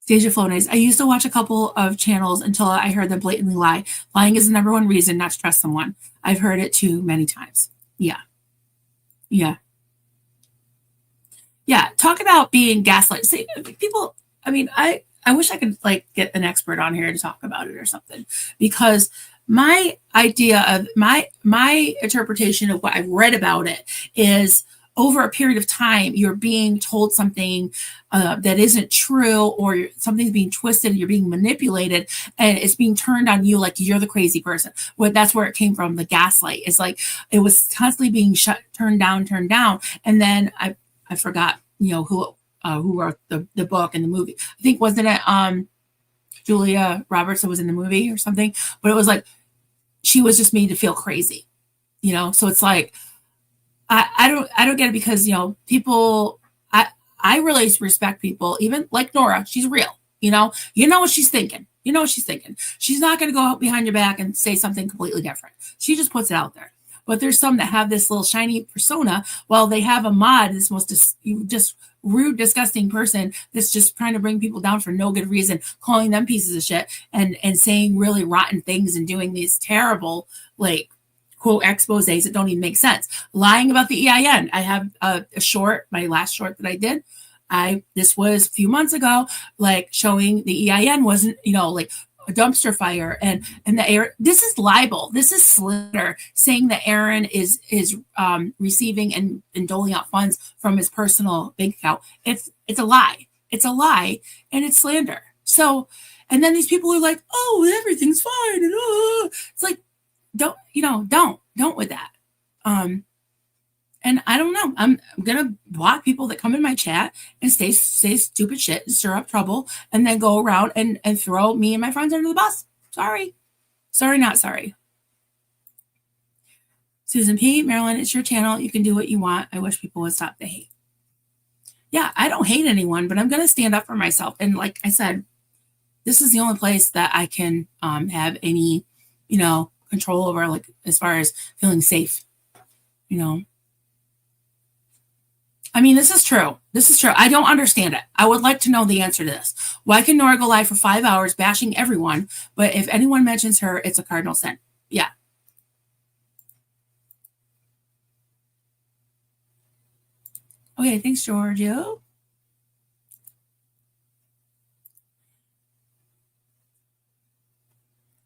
A: Stasia Flonase, I used to watch a couple of channels until I heard them blatantly lie. Lying is the number one reason not to trust someone. I've heard it too many times. Yeah. Yeah. Yeah. Talk about being gaslight. See, people, I mean, I wish I could get an expert on here to talk about it or something, because my idea of my interpretation of what I've read about it is, over a period of time, you're being told something that isn't true, or something's being twisted, you're being manipulated, and it's being turned on you like you're the crazy person. Well, that's where it came from, the gaslight. It's like it was constantly being turned down. And then I forgot, who wrote the book and the movie. I think, wasn't it Julia Roberts that was in the movie or something? But it was like she was just made to feel crazy, So it's like, I don't get it, because people, I really respect people, even like Nora. She's real, you know what she's thinking. She's not going to go out behind your back and say something completely different. She just puts it out there. But there's some that have this little shiny persona, while they have a mod, this most just rude, disgusting person that's just trying to bring people down for no good reason, calling them pieces of shit, and saying really rotten things, and doing these terrible, quote, exposés that don't even make sense. Lying about the EIN. I have a short, my last short that I did. This was a few months ago, showing the EIN wasn't, a dumpster fire and the air. This is libel. This is slander, saying that Aaron is receiving and doling out funds from his personal bank account. It's a lie. It's a lie, and it's slander. So, and then these people are like, oh, everything's fine, and it's like, don't with that. And I don't know. I'm gonna block people that come in my chat and say stupid shit and stir up trouble, and then go around and throw me and my friends under the bus. Sorry, not sorry. Susan P. Marilyn, it's your channel. You can do what you want. I wish people would stop the hate. Yeah, I don't hate anyone, but I'm gonna stand up for myself. And like I said, this is the only place that I can have any, control over, like as far as feeling safe. I mean, this is true. I don't understand it. I would like to know the answer to this. Why can Nora go live for 5 hours bashing everyone, but if anyone mentions her, it's a cardinal sin? Yeah. Okay, thanks, Giorgio.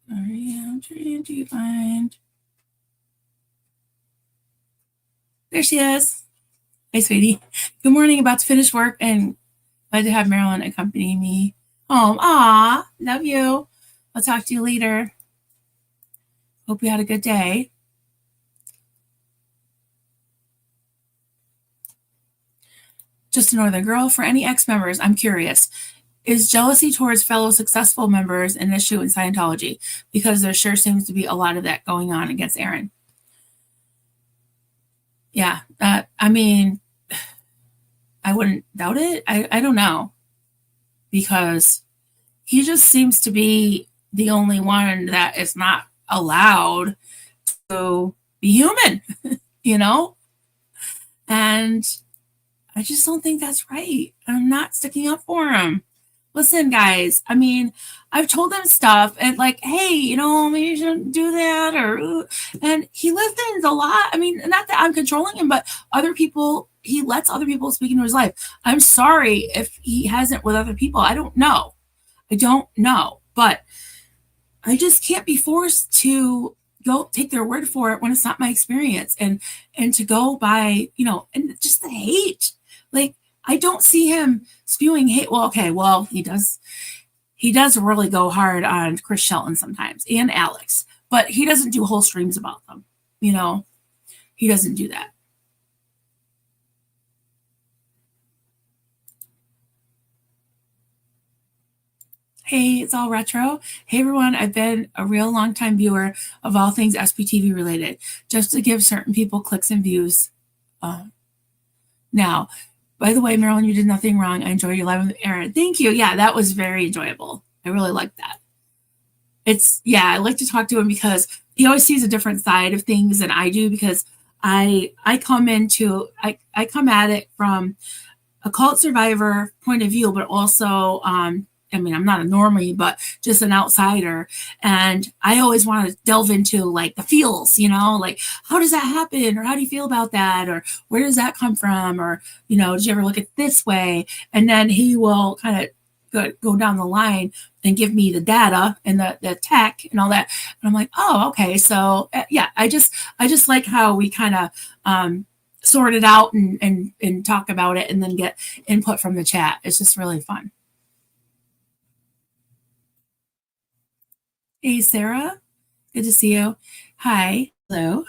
A: Sorry, I'm trying to find. There she is. Hey, sweetie. Good morning. About to finish work and glad to have Marilyn accompany me home. Aw, love you. I'll talk to you later. Hope you had a good day. Just a Northern girl. For any ex-members, I'm curious. Is jealousy towards fellow successful members an issue in Scientology? Because there sure seems to be a lot of that going on against Aaron. Yeah, I mean, I wouldn't doubt it. I don't know. Because he just seems to be the only one that is not allowed to be human, And I just don't think that's right. I'm not sticking up for him. Listen, guys, I mean, I've told him stuff and like, hey, maybe you shouldn't do that and he listens a lot. I mean, not that I'm controlling him, but he lets other people speak into his life. I'm sorry if he hasn't with other people. I don't know, but I just can't be forced to go take their word for it when it's not my experience and to go by, and just the hate. Like, I don't see him spewing hate. Well, okay, he does really go hard on Chris Shelton sometimes and Alex, but he doesn't do whole streams about them. He doesn't do that. Hey, it's all retro. Hey, everyone. I've been a real long time viewer of all things SPTV related, just to give certain people clicks and views. Now, by the way, Marilyn, you did nothing wrong. I enjoyed your live with Aaron. Thank you. Yeah, that was very enjoyable. I really liked that. I like to talk to him because he always sees a different side of things than I do, because I come at it from a cult survivor point of view, but also, I'm not a normie, but just an outsider. And I always want to delve into like the feels, like how does that happen? Or how do you feel about that? Or where does that come from? Or, did you ever look at it this way? And then he will kind of go down the line and give me the data and the tech and all that. And I'm like, oh, okay. So yeah, I just like how we kind of, sort it out and talk about it and then get input from the chat. It's just really fun. Hey, Sarah. Good to see you. Hi. Hello.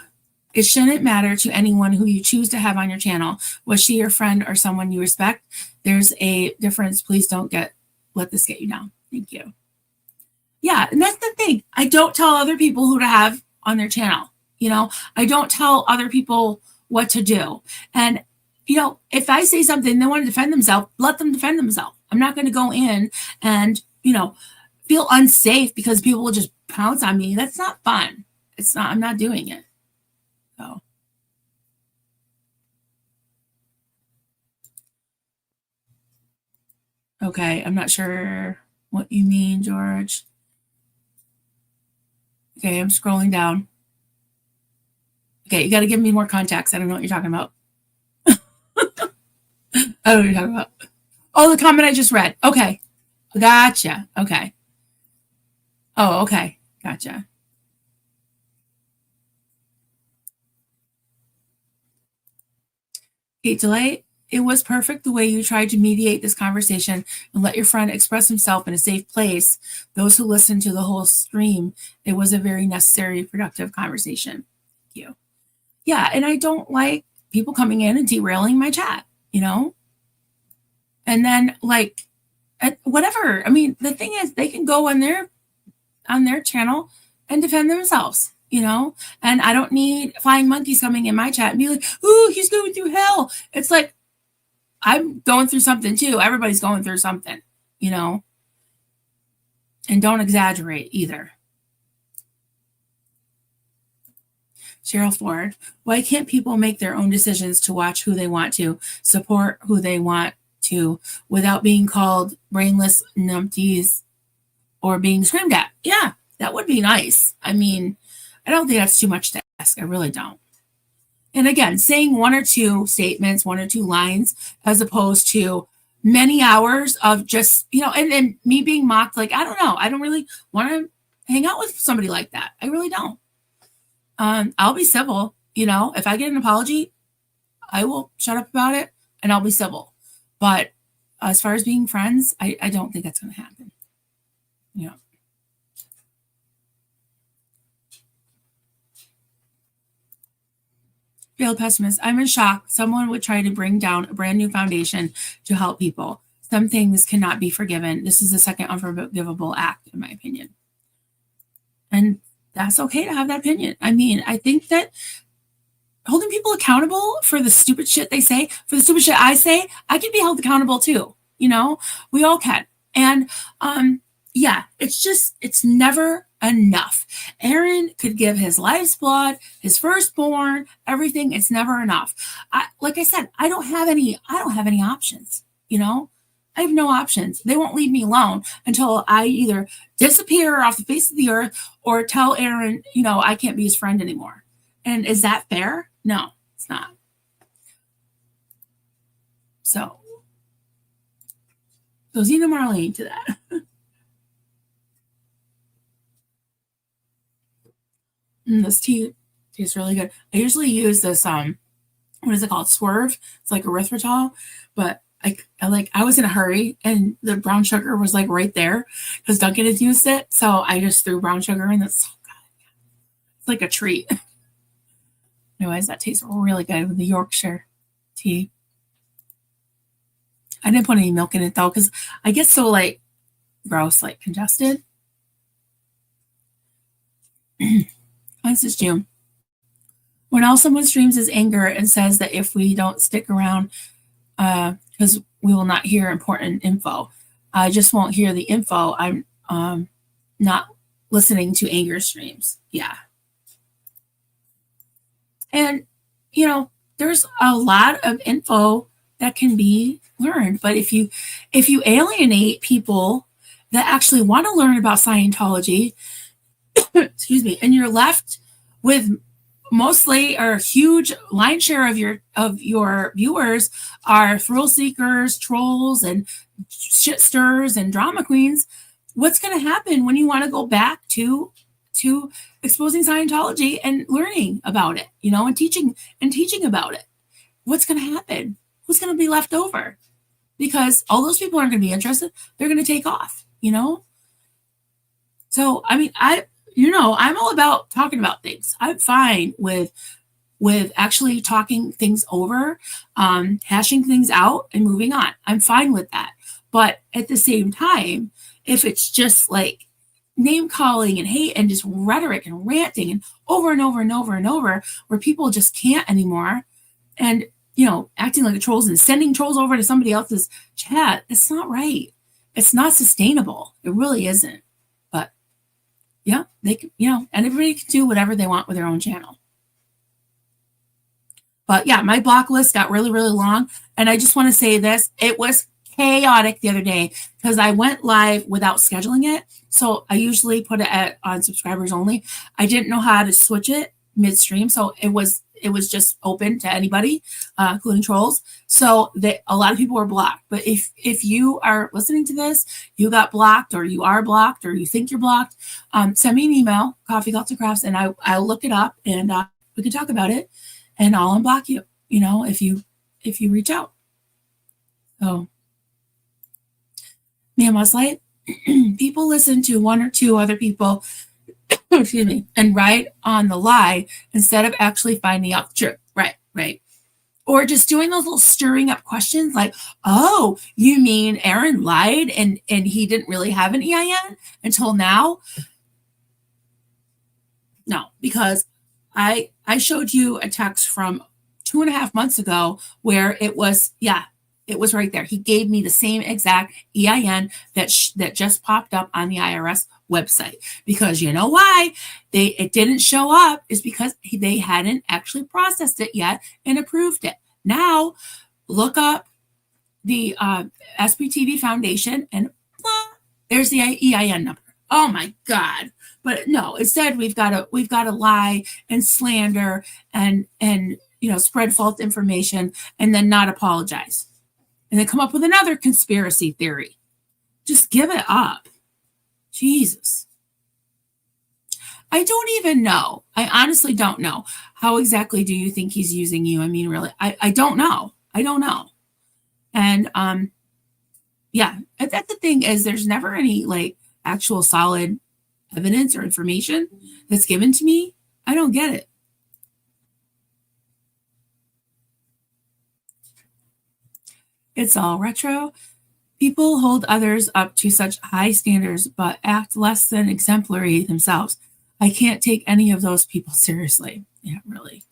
A: It shouldn't matter to anyone who you choose to have on your channel. Was she your friend or someone you respect? There's a difference. Please don't let this get you down. Thank you. Yeah, and that's the thing. I don't tell other people who to have on their channel. I don't tell other people what to do. And, if I say something, they want to defend themselves, let them defend themselves. I'm not going to go in and, feel unsafe because people will just pounce on me. That's not fun. I'm not doing it. So. Okay, I'm not sure what you mean, George. Okay, I'm scrolling down. Okay, you got to give me more context. I don't know what you're talking about. I don't know what you're talking about. Oh, the comment I just read. Okay, gotcha. Okay. Oh, okay. Gotcha. Kate Delay, it was perfect the way you tried to mediate this conversation and let your friend express himself in a safe place. Those who listened to the whole stream, it was a very necessary, productive conversation. Thank you. Yeah, and I don't like people coming in and derailing my chat, you know? And then like whatever. I mean, the thing is they can go on their channel and defend themselves, you know? And I don't need flying monkeys coming in my chat and be like, "Ooh, he's going through hell." It's like I'm going through something too. Everybody's going through something, you know? And don't exaggerate either. Cheryl Ford, why can't people make their own decisions to watch who they want to, support who they want to, without being called brainless numpties or being screamed at? Yeah, that would be nice. I mean, I don't think that's too much to ask. I really don't. And again, saying one or two statements, one or two lines, as opposed to many hours of just, you know, and me being mocked, like, I don't know. I don't really want to hang out with somebody like that. I really don't. I'll be civil, you know, if I get an apology, I will shut up about it and I'll be civil. But as far as being friends, I don't think that's going to happen. You know. Failed pessimist. I'm in shock. Someone would try to bring down a brand new foundation to help people. Some things cannot be forgiven. This is the second unforgivable act, in my opinion. And that's okay to have that opinion. I mean, I think that holding people accountable for the stupid shit they say, for the stupid shit I say, I can be held accountable too. You know, we all can. And yeah, it's never enough. Aaron could give his life's blood, his firstborn, everything. It's never enough. Like I said, I don't have any options, you know? I have no options. They won't leave me alone until I either disappear off the face of the earth or tell Aaron, you know, I can't be his friend anymore. And is that fair? No, it's not. So Zena Marlene to that. This tea tastes really good. I usually use this, what is it called? Swerve. It's like erythritol, but I was in a hurry and the brown sugar was like right there because Duncan has used it. So I just threw brown sugar in. It's so good. It's like a treat. Anyways, that tastes really good with the Yorkshire tea. I didn't put any milk in it though because I get so like gross, like congested. This is June. When all someone streams is anger and says that if we don't stick around, because we will not hear important info. I just won't hear the info. I'm not listening to anger streams. Yeah. And, you know, there's a lot of info that can be learned. But if you alienate people that actually want to learn about Scientology, excuse me, and you're left with mostly or a huge line share of your viewers are thrill seekers, trolls, and shit stirrers and drama queens, what's going to happen when you want to go back to exposing Scientology and learning about it, you know, and teaching about it? What's going to happen? Who's going to be left over? Because all those people aren't going to be interested. They're going to take off, you know? So, I mean, I'm all about talking about things. I'm fine with actually talking things over, hashing things out and moving on. I'm fine with that. But at the same time, if it's just like name calling and hate and just rhetoric and ranting and over and over and over and over, where people just can't anymore, and, you know, acting like trolls and sending trolls over to somebody else's chat, it's not right. It's not sustainable. It really isn't. But yeah, they can, you know, and everybody can do whatever they want with their own channel. But yeah, my block list got really, really long. And I just want to say this. It was chaotic the other day because I went live without scheduling it. So I usually put it on subscribers only. I didn't know how to switch it midstream. So it It was just open to anybody, including trolls. So a lot of people were blocked. But if you are listening to this, you got blocked, or you are blocked, or you think you're blocked, send me an email, Coffee Cults and Crafts, and I'll look it up, and we can talk about it, and I'll unblock you. If you reach out. So, man, was like, people listen to one or two other people, excuse me, and write on the lie instead of actually finding out the truth. Right. Or just doing those little stirring up questions like, oh, you mean Aaron lied and he didn't really have an EIN until now? No, because I showed you a text from 2.5 months ago where it was right there. He gave me the same exact EIN that just popped up on the IRS website. Because you know why it didn't show up is because they hadn't actually processed it yet and approved it. Now, look up the SPTV Foundation and there's the EIN number. Oh my God. But no, instead we've got to lie and slander and spread false information and then not apologize. And then come up with another conspiracy theory. Just give it up. Jesus. I don't even know. I honestly don't know. How exactly do you think he's using you? I mean, really, I don't know. I don't know. And that's the thing is there's never any like actual solid evidence or information that's given to me. I don't get it. It's all retro. People hold others up to such high standards, but act less than exemplary themselves. I can't take any of those people seriously. Yeah, really.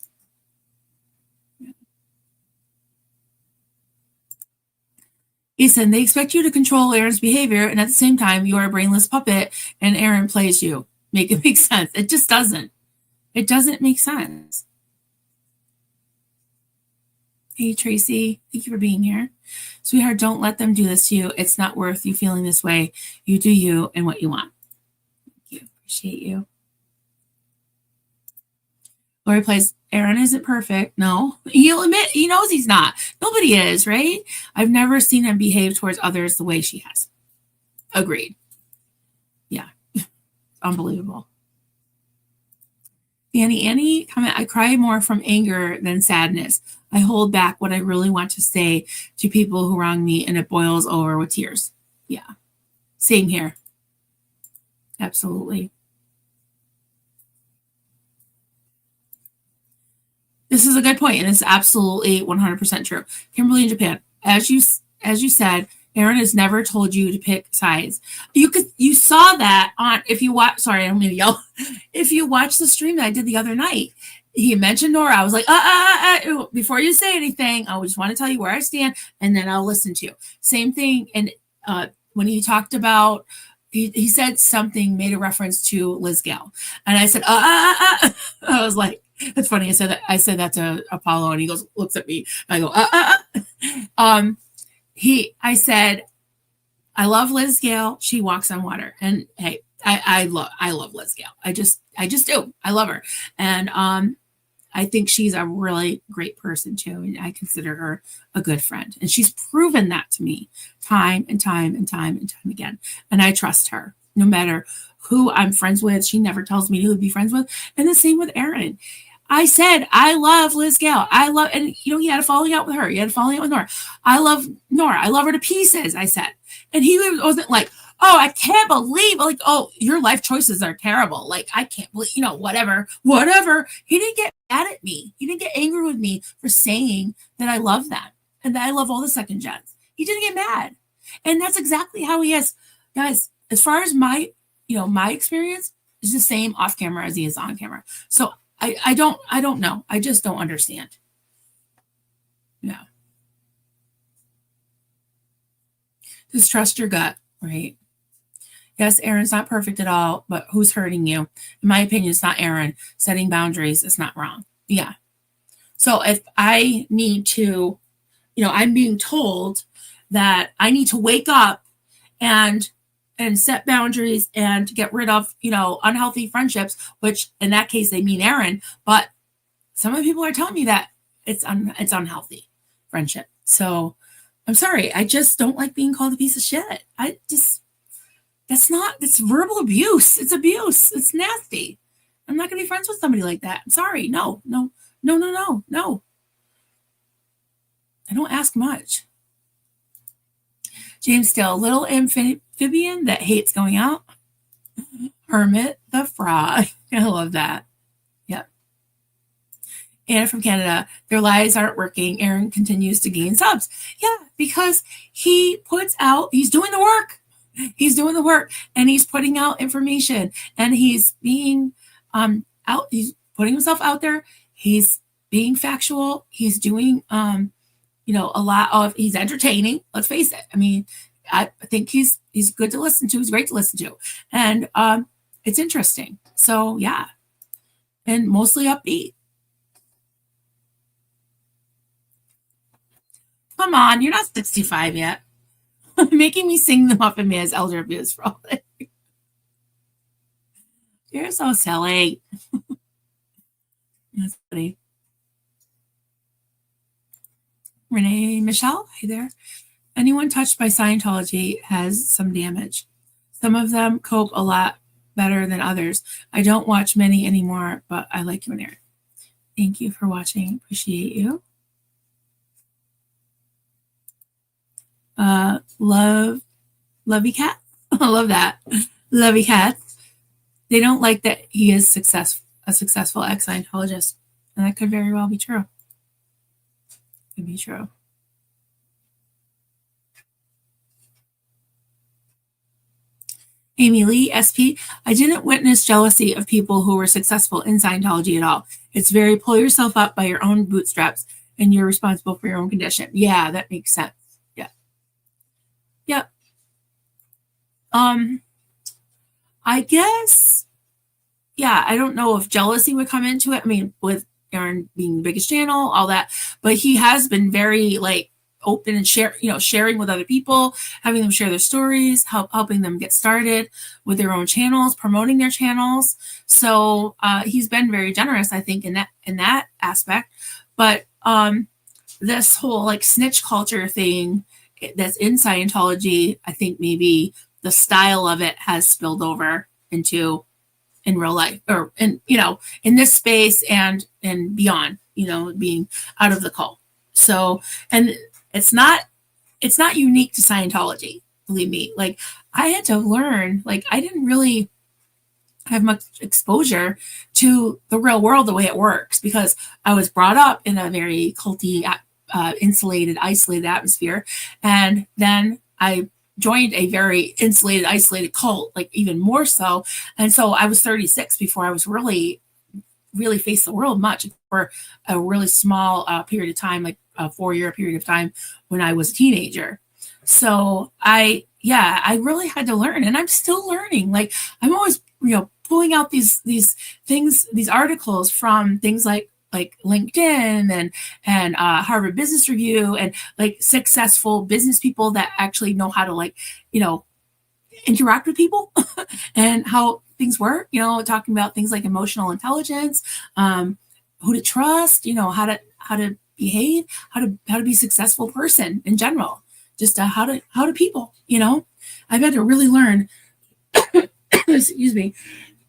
A: Ethan, they expect you to control Aaron's behavior, and at the same time, you are a brainless puppet, and Aaron plays you. Make it make sense. It just doesn't. It doesn't make sense. Hey, Tracy, thank you for being here. Sweetheart, don't let them do this to you. It's not worth you feeling this way. You do you and what you want. Thank you. Appreciate you. Lori plays, Aaron isn't perfect. No, he'll admit he knows he's not. Nobody is, right? I've never seen him behave towards others the way she has. Agreed. Yeah. Unbelievable. Annie, comment, I cry more from anger than sadness. I hold back what I really want to say to people who wrong me, and it boils over with tears. Yeah. Same here. Absolutely. This is a good point, and it's absolutely 100% true. Kimberly in Japan, as you said, Aaron has never told you to pick sides. You saw that on if you watch. Sorry, I'm gonna yell. If you watch the stream that I did the other night, he mentioned Nora. I was like, before you say anything, I just want to tell you where I stand, and then I'll listen to you. Same thing, and when he talked about. He said something, made a reference to Liz Gale, and I said, I was like, it's funny. I said that to Apollo, and he looks at me. I go, I said, I love Liz Gale. She walks on water, and hey, I love Liz Gale. I just do. I love her, and I think she's a really great person too, and I consider her a good friend. And she's proven that to me time and time and time and time again. And I trust her no matter who I'm friends with. She never tells me who to be friends with. And the same with Aaron. I said, I love Liz Gale. And he had a falling out with her. He had a falling out with Nora. I love Nora. I love her to pieces, I said. And he wasn't like, oh, I can't believe, like, oh, your life choices are terrible. Like, I can't believe, whatever. He didn't get mad at me. He didn't get angry with me for saying that I love them and that I love all the second gens. He didn't get mad. And that's exactly how he is. Guys, as far as my experience is the same off camera as he is on camera. So I don't know. I just don't understand. Yeah. Just trust your gut, right? Yes, Aaron's not perfect at all, but who's hurting you? In my opinion, it's not Aaron. Setting boundaries is not wrong. Yeah. So if I need to, I'm being told that I need to wake up and set boundaries and get rid of, unhealthy friendships, which in that case, they mean Aaron, but some of the people are telling me that it's unhealthy friendship. So I'm sorry. I just don't like being called a piece of shit. It's verbal abuse. It's abuse. It's nasty. I'm not going to be friends with somebody like that. I'm sorry. No. I don't ask much. James Still, little amphibian that hates going out. Hermit the frog. I love that. Yep. Anna from Canada, their lies aren't working. Aaron continues to gain subs. Yeah, because he's doing the work. He's doing the work, and he's putting out information, and he's being he's putting himself out there. He's being factual. He's doing he's entertaining. Let's face it. I mean, I think he's good to listen to. He's great to listen to. And it's interesting. So yeah. And mostly upbeat. Come on, you're not 65 yet. Making me sing the Muffin Man's elder abuse for all that. You're so silly. That's funny. Renee Michelle, hey there. Anyone touched by Scientology has some damage. Some of them cope a lot better than others. I don't watch many anymore, but I like you and Aaron. Thank you for watching. Appreciate you. Lovey Cat. I love that. Lovey Cat. They don't like that he is a successful ex-Scientologist. And that could very well be true. Could be true. Amy Lee, SP, I didn't witness jealousy of people who were successful in Scientology at all. It's very pull yourself up by your own bootstraps and you're responsible for your own condition. Yeah, that makes sense. Yeah. Yep. I guess, yeah, I don't know if jealousy would come into it. I mean, with Aaron being the biggest channel, all that, but he has been very open and sharing with other people, having them share their stories, helping them get started with their own channels, promoting their channels. So he's been very generous, I think, in that aspect. But this whole snitch culture thing that's in Scientology, I think maybe the style of it has spilled over into in real life, or in this space and beyond, being out of the cult. So, and it's not unique to Scientology, believe me. I had to learn, I didn't really have much exposure to the real world, the way it works, because I was brought up in a very culty, insulated, isolated atmosphere. And then I joined a very insulated, isolated cult, even more so. And so I was 36 before I was really faced the world much, for a really small period of time, a 4-year period of time when I was a teenager. So I really had to learn, and I'm still learning. I'm always, pulling out these things, these articles from things like LinkedIn and Harvard Business Review, and successful business people that actually know how to interact with people and how things work, talking about things like emotional intelligence, who to trust, how to behave, how to be a successful person in general, just how to people, I've had to really learn, excuse me,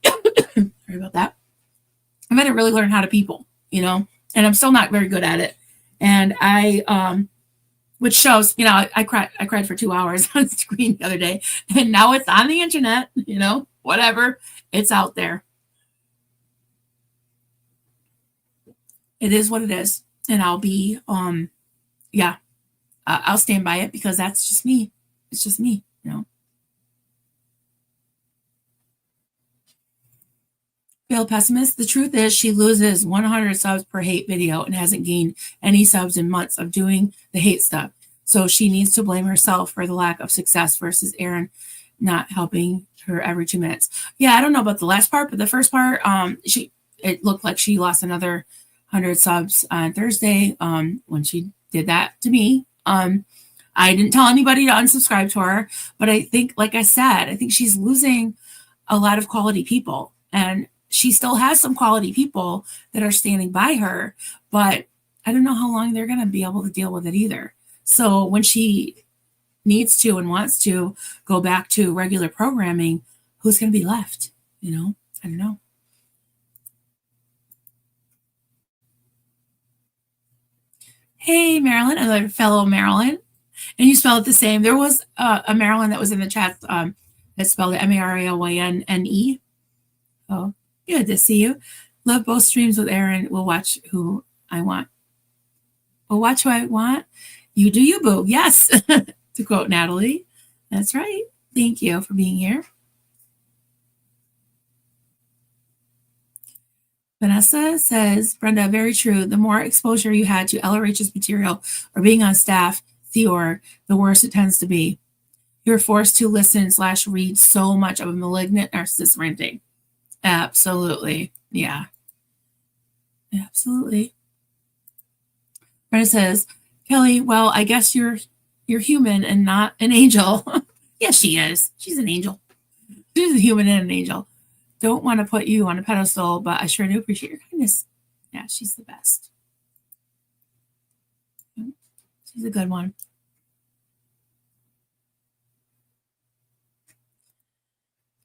A: sorry about that. I've had to really learn how to people, and I'm still not very good at it. And I, which shows, I cried for 2 hours on screen the other day, and now it's on the internet, whatever, it's out there. It is what it is. And I'll be, I'll stand by it, because that's just me. It's just me, Failed pessimist. The truth is she loses 100 subs per hate video and hasn't gained any subs in months of doing the hate stuff. So she needs to blame herself for the lack of success versus Aaron not helping her every 2 minutes. Yeah, I don't know about the last part, but the first part, it looked like she lost another 100 subs on Thursday when she did that to me. I didn't tell anybody to unsubscribe to her, but I think, like I said, I think she's losing a lot of quality people, and she still has some quality people that are standing by her, but I don't know how long they're going to be able to deal with it either. So when she needs to and wants to go back to regular programming, who's going to be left? I don't know. Hey, Marilyn, another fellow Marilyn. And you spell it the same. There was a Marilyn that was in the chat that spelled it Maryline. Oh, good to see you. Love both streams with Aaron. We'll watch who I want. We'll watch who I want. You do you, boo. Yes, to quote Natalie. That's right. Thank you for being here. Vanessa says, Brenda, very true. The more exposure you had to LRH's material or being on staff, the worse it tends to be. You're forced to listen/read so much of a malignant narcissist ranting. Absolutely. Yeah. Absolutely. Brenda says, Kelly, well, I guess you're human and not an angel. Yes, she is. She's an angel. She's a human and an angel. Don't want to put you on a pedestal, but I sure do appreciate your kindness. Yeah, she's the best. She's a good one.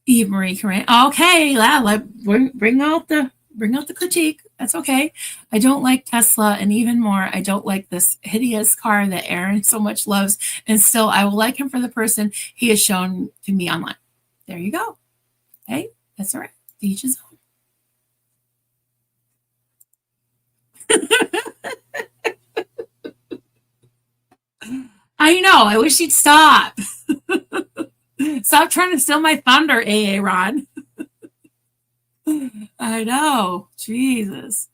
A: Eve Marie Corinne. Okay, bring out the critique. That's okay. I don't like Tesla, and even more, I don't like this hideous car that Aaron so much loves. And still, I will like him for the person he has shown to me online. There you go. Hey, that's all right. Each his own. I know. I wish he'd stop. Stop trying to steal my thunder, AA Ron. I know. Jesus.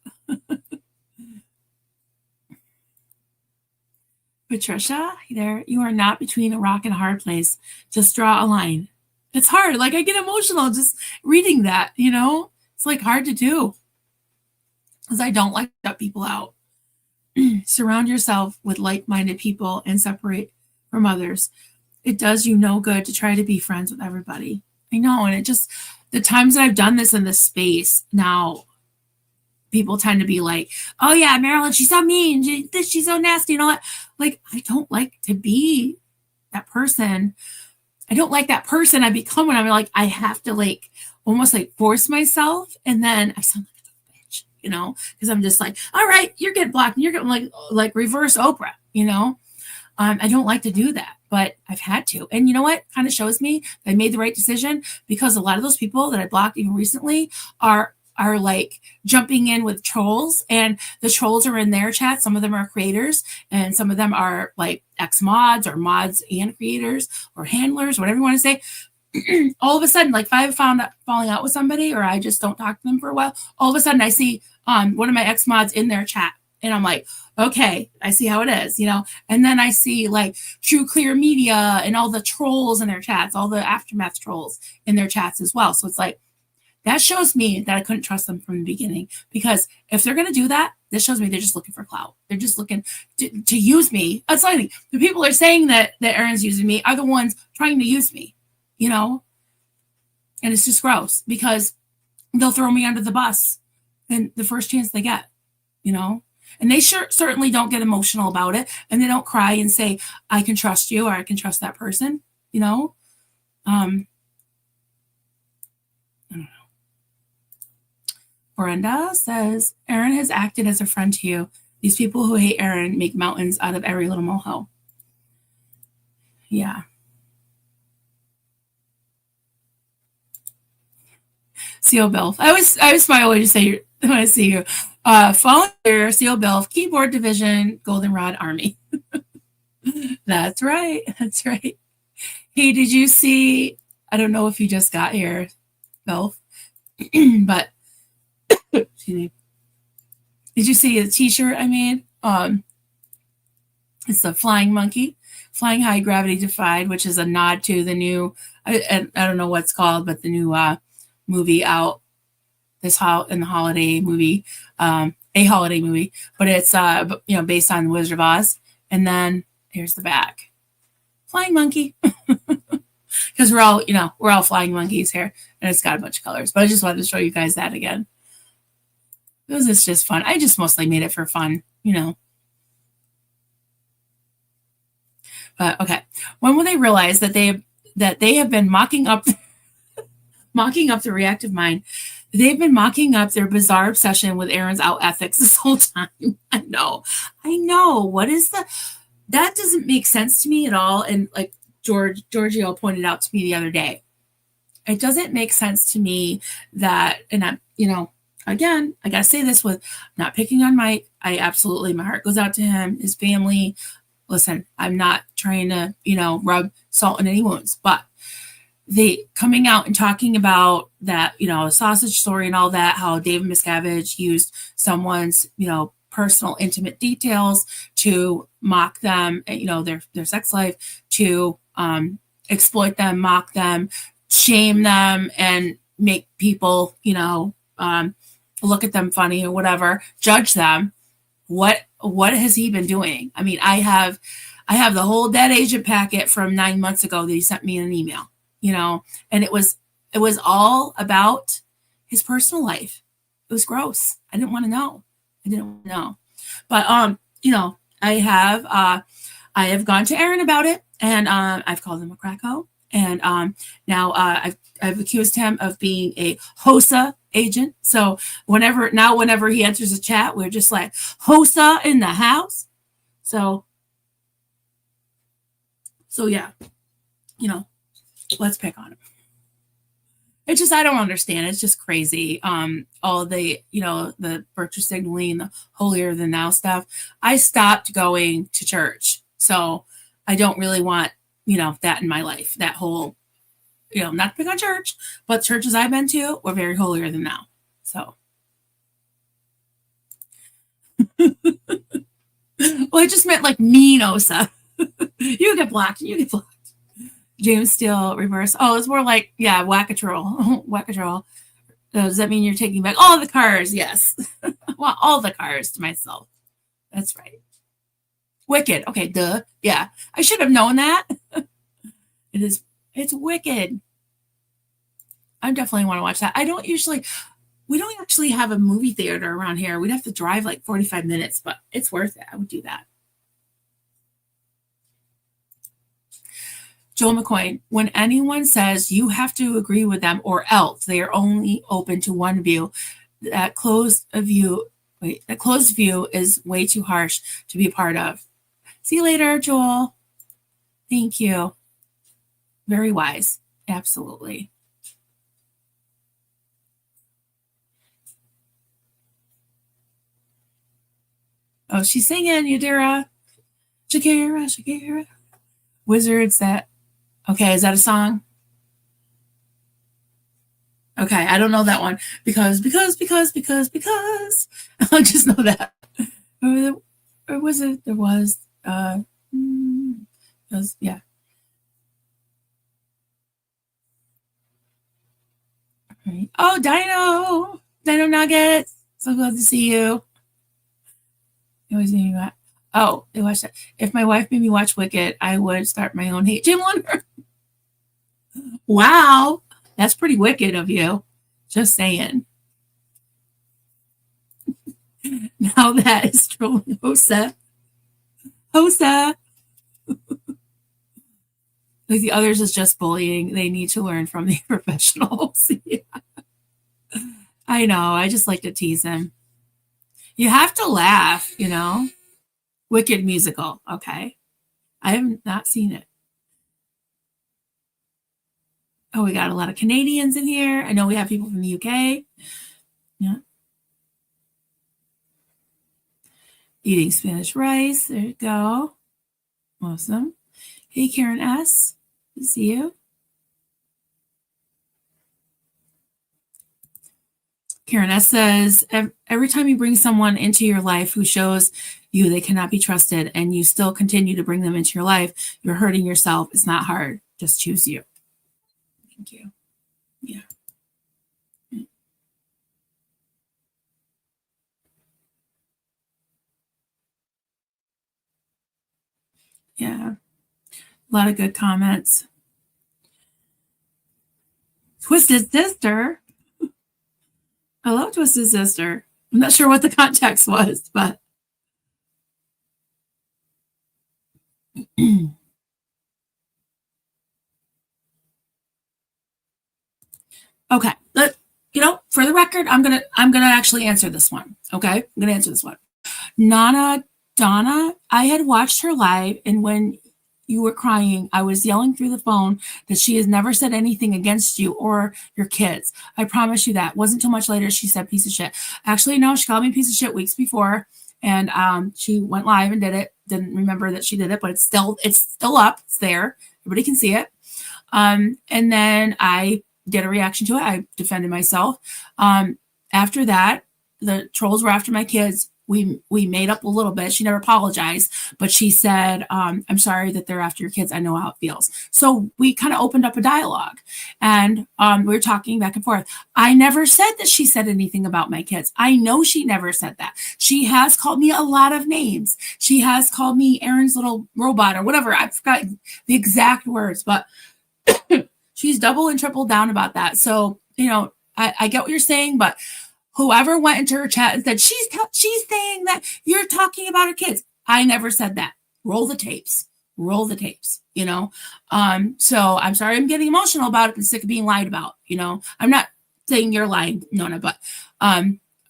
A: Patricia, there. You are not between a rock and a hard place. Just draw a line. It's hard. Like, I get emotional just reading that, It's like hard to do. Because I don't like to shut people out. Surround yourself with like-minded people and separate from others. It does you no good to try to be friends with everybody. I know, and the times that I've done this in this space, now people tend to be like, oh yeah, Marilyn, she's so mean, she's so nasty and all that. Like, I don't like to be that person. I don't like that person I become when I'm like, I have to almost force myself, and then I sound like a bitch, because I'm just like, all right, you're getting blocked, and you're getting like reverse Oprah, I don't like to do that, but I've had to. And you know what? Kind of shows me that I made the right decision, because a lot of those people that I blocked even recently are like jumping in with trolls, and the trolls are in their chat. Some of them are creators, and some of them are like ex-mods or mods and creators or handlers, whatever you want to say. All of a sudden, like if I found out falling out with somebody, or I just don't talk to them for a while, all of a sudden I see one of my ex-mods in their chat. And I'm like, okay, I see how it is, And then I see like True Clear Media and all the trolls in their chats, all the Aftermath trolls in their chats as well. So it's like, that shows me that I couldn't trust them from the beginning, because if they're going to do that, this shows me they're just looking for clout. They're just looking to use me. That's like the people are saying that Aaron's using me are the ones trying to use me, And it's just gross, because they'll throw me under the bus and the first chance they get, And they certainly don't get emotional about it, and they don't cry and say, I can trust you, or I can trust that person, I don't know. Brenda says, Aaron has acted as a friend to you. These people who hate Aaron make mountains out of every little molehill. Yeah. CO Bill. I always smile when I see you. Volunteer, CO Bill, Keyboard Division, Goldenrod Army. That's right. That's right. Hey, did you see, I don't know if you just got here, Bill, but excuse me. Did you see the t-shirt I made? It's the Flying Monkey, Flying High Gravity Defied, which is a nod to the new, I don't know what's called, but the new movie out in the holiday movie, a holiday movie, but it's based on the Wizard of Oz. And then here's the back, Flying Monkey. because we're all flying monkeys here, and it's got a bunch of colors. But I just wanted to show you guys that again. It was just fun. I just mostly made it for fun, But okay, when will they realize that they have been mocking up the reactive mind? They've been mocking up their bizarre obsession with Aaron's out ethics this whole time. I know. What is that doesn't make sense to me at all. And like Giorgio pointed out to me the other day, it doesn't make sense to me that, and I'm, again, I gotta say this with not picking on Mike. My heart goes out to him, his family. Listen, I'm not trying to, rub salt in any wounds, but they coming out and talking about that, sausage story and all that, how David Miscavige used someone's, personal intimate details to mock them, their sex life, to exploit them, mock them, shame them, and make people, look at them funny or whatever, judge them. What has he been doing? I mean, I have the whole dead agent packet from 9 months ago that he sent me in an email, and it was all about his personal life. It was gross. I didn't want to know. But I have gone to Aaron about it, and I've called him a cracko, and now I've accused him of being a HOSA agent. So whenever he enters a chat, we're just like, HOSA in the house. So yeah, let's pick on him. It's just, I don't understand. It's just crazy. All the, the virtue signaling, the holier than thou stuff. I stopped going to church. So I don't really want, that in my life. That whole, not to pick on church, but churches I've been to were very holier than thou. So. Well, I just meant like mean OSA. You get blocked. James Steele reverse. Oh, it's more like, yeah, whack-a-troll. Whack-a-troll. Does that mean you're taking back all the cars? Yes. I want all the cars to myself. That's right. Wicked. Okay, duh. Yeah. I should have known that. It's Wicked. I definitely want to watch that. We don't actually have a movie theater around here. We'd have to drive like 45 minutes, but it's worth it. I would do that. Joel McCoy, when anyone says you have to agree with them or else they are only open to one view, that closed view is way too harsh to be a part of. See you later, Joel. Thank you. Very wise. Absolutely. Oh, she's singing, Yadira. Shakira. Wizards that. Okay, is that a song? Okay, I don't know that one because I just know that. Or was it? There was. Yeah. Right. Oh, Dino Nuggets. So glad to see you. You always need that. Oh, they watched that. If my wife made me watch Wicked, I would start my own hate gym on her. Wow, that's pretty wicked of you. Just saying. Now that is trolling Hosa. Like the others is just bullying. They need to learn from the professionals. Yeah. I know. I just like to tease him. You have to laugh, Wicked musical. Okay. I have not seen it. Oh, we got a lot of Canadians in here. I know we have people from the UK. Yeah. Eating Spanish rice. There you go. Awesome. Hey, Karen S. Good to see you. Karen S. says, every time you bring someone into your life who shows you they cannot be trusted and you still continue to bring them into your life, you're hurting yourself. It's not hard. Just choose you. Thank you. Yeah. Yeah. A lot of good comments. Twisted Sister. I love Twisted Sister. I'm not sure what the context was, but okay. For the record, I'm gonna actually answer this one. Okay, I'm gonna answer this one. Nana Donna, I had watched her live, and when you were crying, I was yelling through the phone that she has never said anything against you or your kids. I promise you that. Wasn't too much later she said piece of shit. Actually, no, she called me piece of shit weeks before, and she went live and did it. Didn't remember that she did it, but it's still up. It's there. Everybody can see it. And then I did a reaction to it. I defended myself. After that, the trolls were after my kids. We made up a little bit. She never apologized, but she said, I'm sorry that they're after your kids. I know how it feels. So we kind of opened up a dialogue, and we were talking back and forth. I never said that she said anything about my kids. I know she never said that. She has called me a lot of names. She has called me Aaron's little robot or whatever. I forgot the exact words, but she's double and triple down about that. So, I get what you're saying, but whoever went into her chat and said, she's saying that you're talking about her kids. I never said that. Roll the tapes, So I'm sorry I'm getting emotional about it and sick of being lied about, I'm not saying you're lying, Nona, but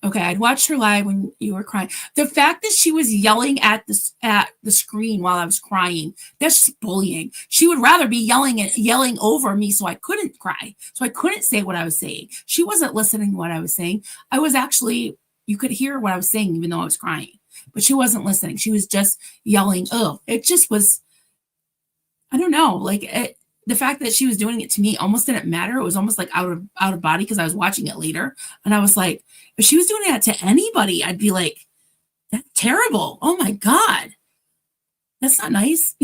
A: okay, I'd watched her live when you were crying. The fact that she was yelling at the screen while I was crying, that's just bullying. She would rather be yelling over me so I couldn't cry, so I couldn't say what I was saying. She wasn't listening to what I was saying. I was actually, you could hear what I was saying even though I was crying, but she wasn't listening. She was just yelling. Oh, it just was, I don't know, the fact that she was doing it to me almost didn't matter. It was almost like out of body because I was watching it later. And I was like, if she was doing that to anybody, I'd be like, that's terrible. Oh my God. That's not nice,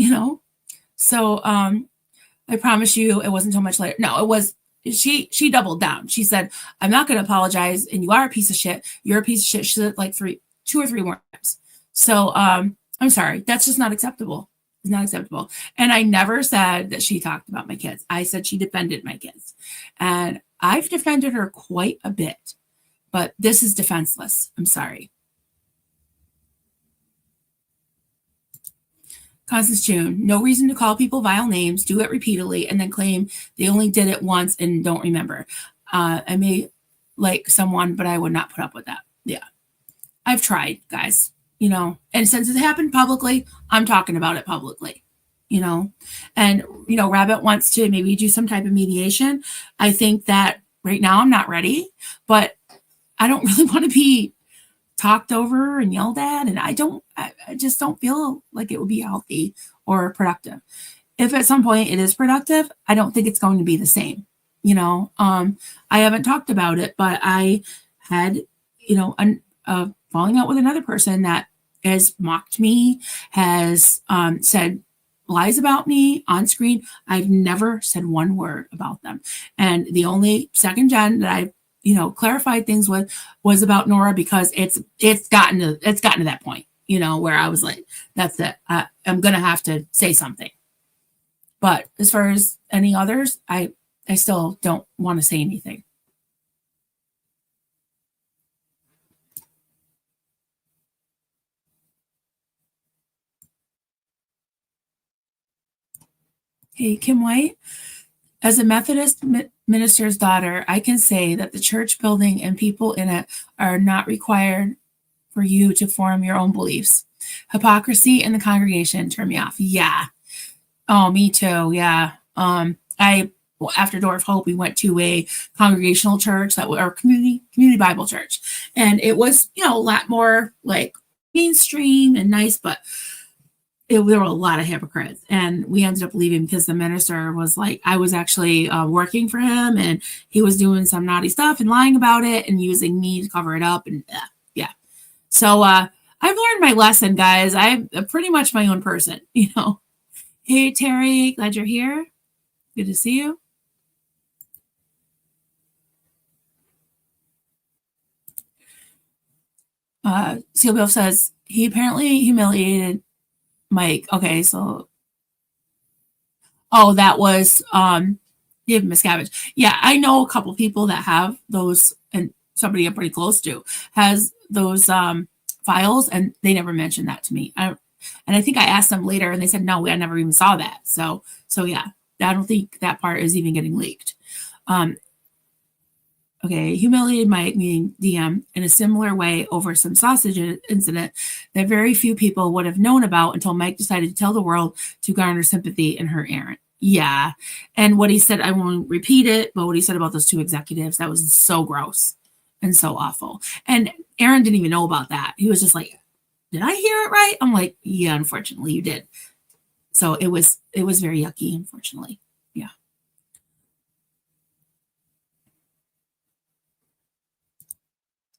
A: So I promise you it wasn't so much later. No, it was, she doubled down. She said, I'm not going to apologize. And you are a piece of shit. You're a piece of shit. She said like 2 or 3 more times. So I'm sorry. That's just not acceptable. It's not acceptable. And I never said that she talked about my kids. I said she defended my kids. And I've defended her quite a bit. But this is defenseless. I'm sorry. Constance June, no reason to call people vile names, do it repeatedly, and then claim they only did it once and don't remember. I may like someone, but I would not put up with that. Yeah. I've tried, guys, and since it happened publicly, I'm talking about it publicly, and, Rabbit wants to maybe do some type of mediation. I think that right now I'm not ready, but I don't really want to be talked over and yelled at. And I just don't feel like it would be healthy or productive. If at some point it is productive, I don't think it's going to be the same. I haven't talked about it, but I had, falling out with another person that has mocked me, has said lies about me on screen. I've never said one word about them. And the only second gen that I've clarified things with was about Nora, because it's gotten to that point, where I was like, that's it. I'm going to have to say something. But as far as any others, I still don't want to say anything. Hey, Kim White. As a Methodist minister's daughter, I can say that the church building and people in it are not required for you to form your own beliefs. Hypocrisy in the congregation turned me off. Yeah. Oh, me too. Yeah. After Door of Hope, we went to a congregational church or community Bible church, and it was a lot more like mainstream and nice, but there were a lot of hypocrites, and we ended up leaving because the minister was like, I was actually working for him, and he was doing some naughty stuff and lying about it and using me to cover it up. And yeah. So I've learned my lesson, guys. I'm pretty much my own person, Hey, Terry, glad you're here. Good to see you. Seal says he apparently humiliated Mike. Okay, so that was Give miscavige. Yeah, I know a couple people that have those, and somebody I'm pretty close to has those files, and they never mentioned that to me. And I think I asked them later, and they said no, I never even saw that. So yeah, I don't think that part is even getting leaked. Okay, humiliated Mike, meaning DM, in a similar way over some sausage incident that very few people would have known about until Mike decided to tell the world to garner sympathy in her errand. Yeah. And what he said, I won't repeat it, but what he said about those two executives, that was so gross and so awful. And Aaron didn't even know about that. He was just like, did I hear it right? I'm like, yeah, unfortunately you did. So it was very yucky, unfortunately. Yeah.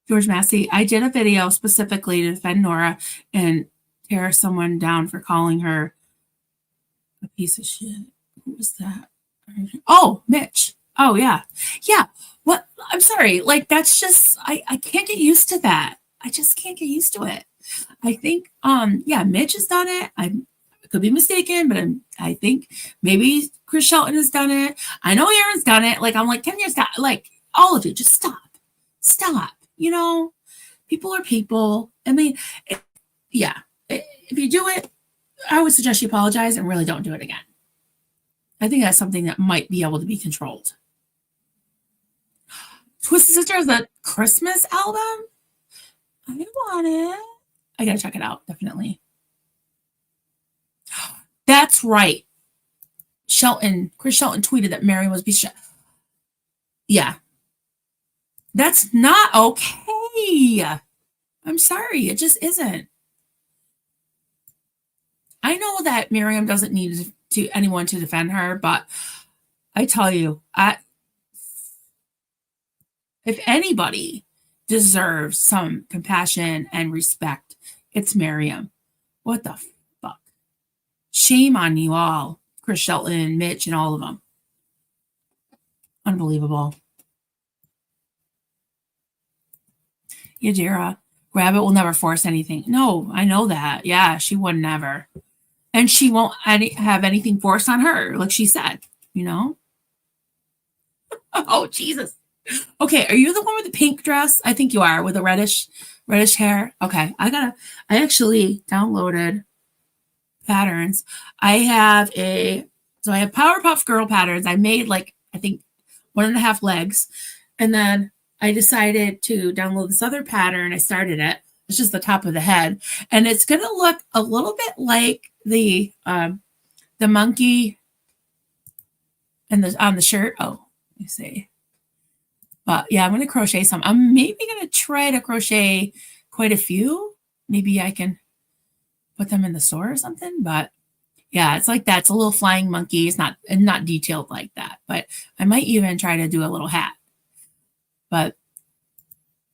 A: George Massey, I did a video specifically to defend Nora and tear someone down for calling her a piece of shit. Who was that? Oh, Mitch. Oh, yeah. Yeah. What? I'm sorry. Like, that's just, I can't get used to that. I just can't get used to it. I think, yeah, Mitch has done it. I could be mistaken, but I think maybe Chris Shelton has done it. I know Aaron's done it. Like, I'm like, can you stop? Like, all of you, just stop. Stop. You know, people are people. I mean, yeah, if you do it, I would suggest you apologize and really don't do it again. I think that's something that might be able to be controlled. Twisted Sister is a Christmas album? I want it. I gotta check it out, definitely. That's right. Chris Shelton tweeted that Mary was be yeah. That's not okay. I'm sorry. It just isn't. I know that Miriam doesn't need anyone to defend her, but I tell you, if anybody deserves some compassion and respect, it's Miriam. What the fuck? Shame on you all, Chris Shelton, Mitch, and all of them. Unbelievable. Yadira, Rabbit will never force anything. No, I know that. Yeah, she would never. And she won't have anything forced on her, like she said, you know? Oh, Jesus. Okay, are you the one with the pink dress? I think you are, with the reddish hair. Okay, I actually downloaded patterns. I have Powerpuff Girl patterns. I made like, I think 1.5 legs. And then I decided to download this other pattern. I started it. It's just the top of the head. And it's going to look a little bit like the monkey and on the shirt. Oh, let me see. But yeah, I'm going to crochet some. I'm maybe going to try to crochet quite a few. Maybe I can put them in the store or something. But yeah, it's like that. It's a little flying monkey. It's not detailed like that. But I might even try to do a little hat. But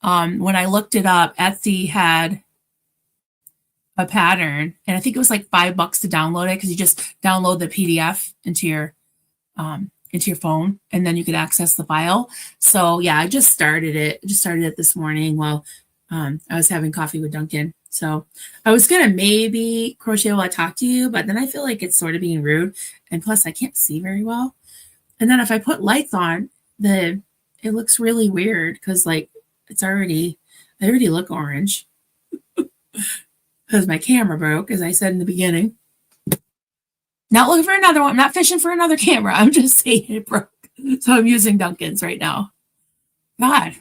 A: when I looked it up, Etsy had a pattern, and I think it was like $5 to download it, because you just download the PDF into your phone, and then you could access the file. So yeah, I just started it. This morning while I was having coffee with Duncan. So I was gonna maybe crochet while I talk to you, but then I feel like it's sort of being rude, and plus I can't see very well. And then if I put lights on, it looks really weird, because like I already look orange because my camera broke, as I said in the beginning. Not looking for another one. I'm not fishing for another camera. I'm just saying it broke. So I'm using Duncan's right now. God.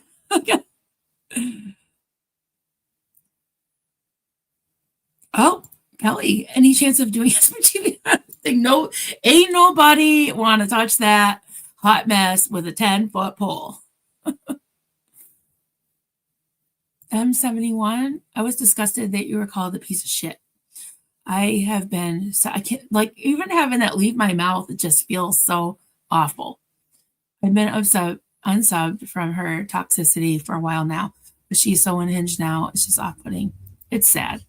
A: Oh, Kelly, any chance of doing SPTV thing? No, ain't nobody want to touch that hot mess with a 10-foot pole. M71, I was disgusted that you were called a piece of shit. I have been, so I can't, like, even having that leave my mouth, it just feels so awful. I've been unsubbed from her toxicity for a while now, but she's so unhinged now, it's just off-putting. It's sad.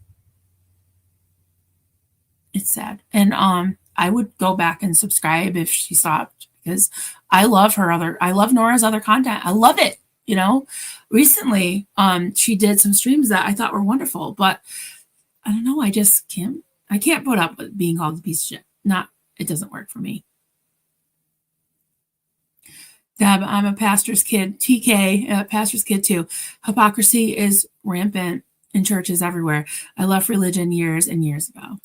A: It's sad. And I would go back and subscribe if she stopped, because I love Nora's other content. I love it. You know, recently she did some streams that I thought were wonderful, but I don't know. I can't put up with being called a piece of shit. It doesn't work for me. Deb, I'm a pastor's kid. TK, pastor's kid too. Hypocrisy is rampant in churches everywhere. I left religion years and years ago.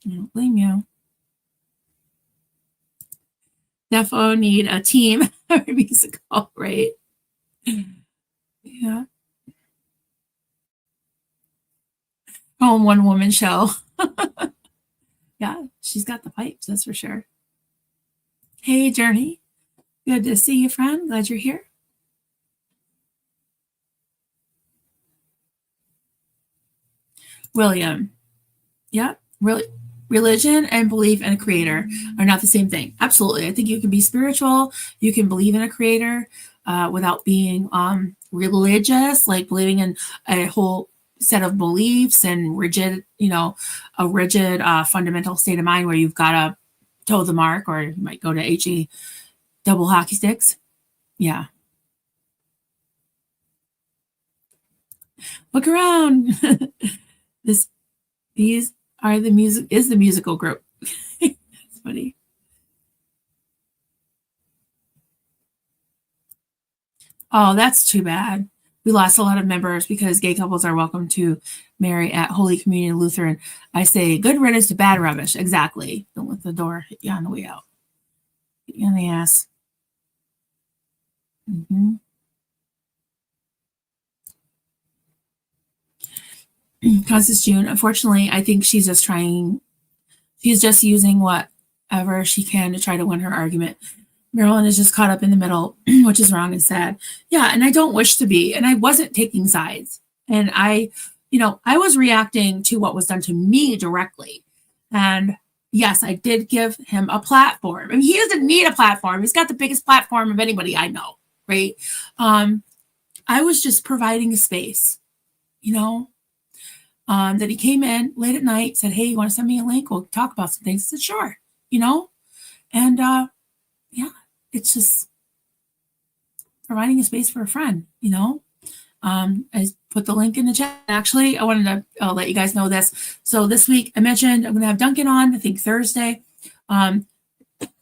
A: I don't blame you. Defo need a team musical, right? Yeah. Oh, one woman show. Yeah, she's got the pipes, that's for sure. Hey, Journey. Good to see you, friend. Glad you're here. William. Yeah, really. Religion and belief in a creator are not the same thing. Absolutely. I think you can be spiritual. You can believe in a creator without being religious, like believing in a whole set of beliefs and rigid, a rigid fundamental state of mind where you've got to toe the mark, or you might go to HE double hockey sticks. Yeah. Look around. These are the musical group. That's funny. Oh, that's too bad. We lost a lot of members because gay couples are welcome to marry at Holy Communion Lutheran. I say good riddance to bad rubbish. Exactly. Don't let the door hit you on the way out. Hit you in the ass. Mm-hmm. Constance June, unfortunately, I think she's just using whatever she can to try to win her argument. Marilyn is just caught up in the middle, which is wrong and sad. Yeah, and I don't wish to be, and I wasn't taking sides. And I was reacting to what was done to me directly. And yes, I did give him a platform. I mean, he doesn't need a platform. He's got the biggest platform of anybody I know, right? I was just providing a space, that he came in late at night, said, hey, you want to send me a link? We'll talk about some things. I said, sure, and yeah, it's just providing a space for a friend, I put the link in the chat. Actually, I wanted to let you guys know this. So this week I mentioned I'm going to have Duncan on, I think Thursday.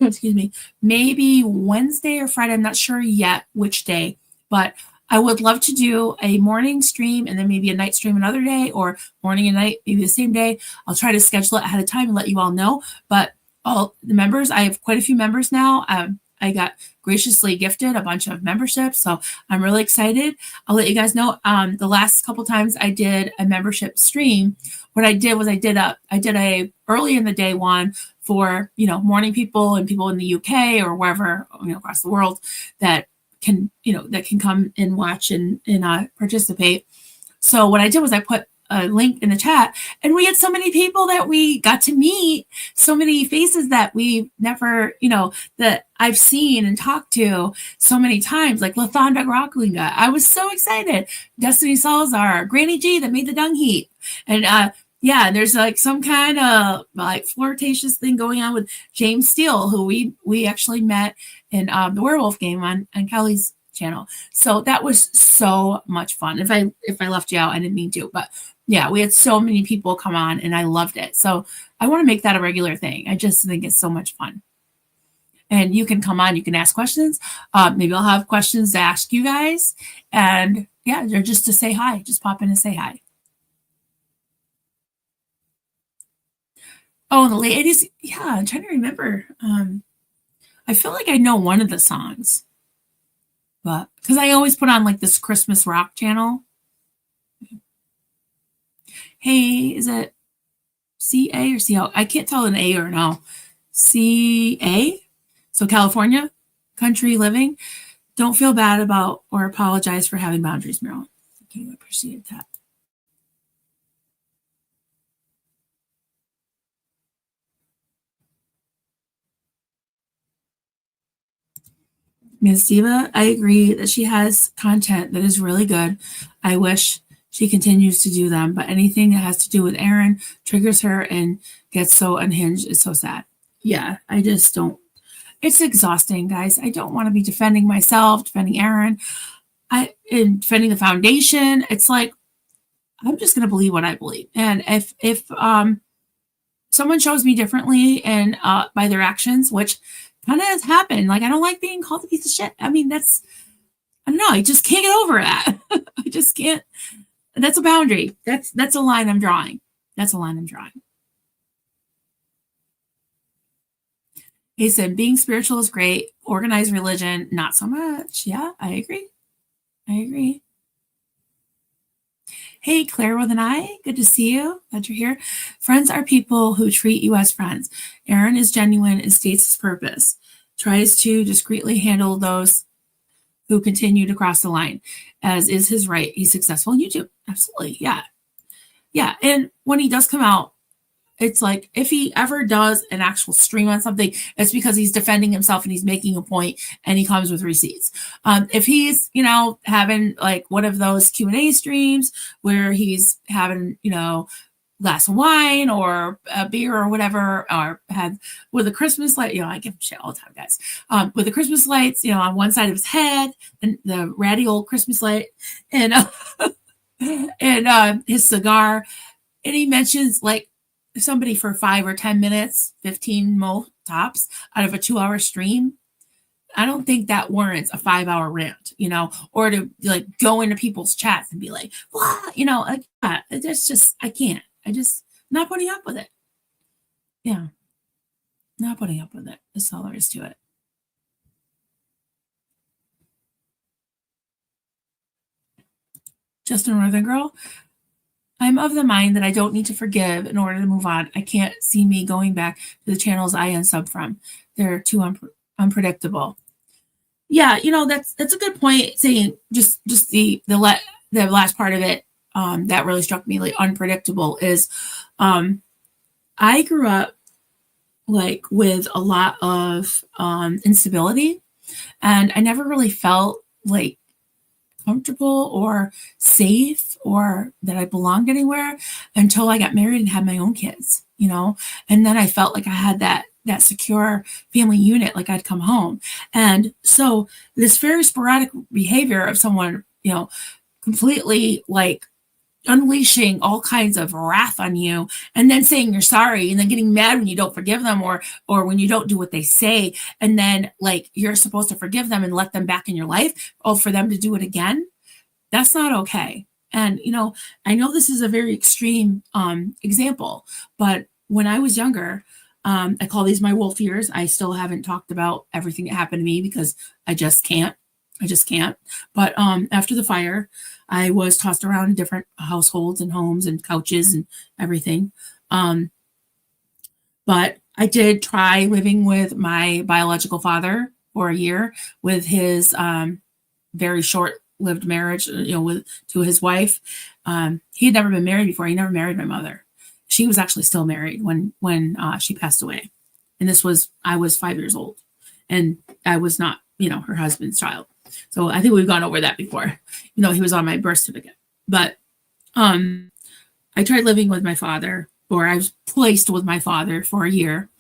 A: Excuse me, maybe Wednesday or Friday. I'm not sure yet which day, but I would love to do a morning stream and then maybe a night stream another day, or morning and night, maybe the same day. I'll try to schedule it ahead of time and let you all know. But all the members, I have quite a few members now. I got graciously gifted a bunch of memberships, so I'm really excited. I'll let you guys know. The last couple times I did a membership stream, what I did was I did a early in the day one for morning people and people in the UK or wherever across the world that can come and watch and participate. So what I did was I put a link in the chat, and we had so many people that we got to meet, so many faces that we've never, that I've seen and talked to so many times, like Lathonda Rocklinga. I was so excited. Destiny Salazar, Granny G that made the dung heap. And yeah, there's like some kind of like flirtatious thing going on with James Steele, who we actually met in the werewolf game on Kelly's channel. So that was so much fun. If I left you out, I didn't mean to, but yeah, we had so many people come on and I loved it. So I want to make that a regular thing. I just think it's so much fun. And you can come on, you can ask questions. Maybe I'll have questions to ask you guys. And yeah, they're just to say hi. Just pop in and say hi. Oh, in the late 80s? Yeah, I'm trying to remember. I feel like I know one of the songs. But because I always put on like this Christmas rock channel. Hey, is it CA or CO? I can't tell an A or an O. CA? So California, country living. Don't feel bad about or apologize for having boundaries, Marilyn. Okay, I appreciate that. Ms. Diva, I agree that she has content that is really good. I wish she continues to do them, but anything that has to do with Aaron triggers her and gets so unhinged. It's so sad. Yeah, I just don't. It's exhausting, guys. I don't want to be defending myself, defending Aaron, and defending the foundation. It's like, I'm just going to believe what I believe. And if someone shows me differently and by their actions, which kind of has happened. Like, I don't like being called a piece of shit. I mean, I don't know. I just can't get over that. I just can't. That's a boundary. That's a line I'm drawing. That's a line I'm drawing. He said, being spiritual is great. Organized religion, not so much. Yeah, I agree. I agree. Hey, Claire with an I, good to see you. Glad you're here. Friends are people who treat you as friends. Aaron is genuine and states his purpose. Tries to discreetly handle those who continue to cross the line, as is his right. He's successful on YouTube. Absolutely. Yeah. Yeah. And when he does come out, it's like if he ever does an actual stream on something, it's because he's defending himself and he's making a point and he comes with receipts. If he's, having like one of those Q&A streams where he's having, glass of wine or a beer or whatever, or have with a Christmas light, I give him shit all the time, guys. With the Christmas lights, on one side of his head, and the ratty old Christmas light, and his cigar, and he mentions like somebody for 5 or 10 minutes, 15 mo tops out of a 2-hour stream. I don't think that warrants a 5-hour rant, or to like go into people's chats and be like, "Wow," that's just, I can't. Not putting up with it. Yeah. Not putting up with it. That's all there is to it. Just a Northern girl. I'm of the mind that I don't need to forgive in order to move on. I can't see me going back to the channels I unsub from. They're too unpredictable. Yeah, that's a good point. Saying just the last part of it that really struck me, like unpredictable, is I grew up like with a lot of instability, and I never really felt like comfortable or safe or that I belonged anywhere until I got married and had my own kids, and then I felt like I had that secure family unit, like I'd come home. And so this very sporadic behavior of someone, completely like unleashing all kinds of wrath on you and then saying you're sorry and then getting mad when you don't forgive them or when you don't do what they say, and then like you're supposed to forgive them and let them back in your life, for them to do it again. That's not okay. And I know this is a very extreme example, but when I was younger, I call these my wolf years. I still haven't talked about everything that happened to me because I just can't. But after the fire, I was tossed around in different households and homes and couches and everything. But I did try living with my biological father for a year with his very short-lived marriage, to his wife. He had never been married before. He never married my mother. She was actually still married when she passed away. And I was 5 years old, and I was not, her husband's child. So I think we've gone over that before. He was on my birth certificate. But I tried living with my father, or I was placed with my father for a year.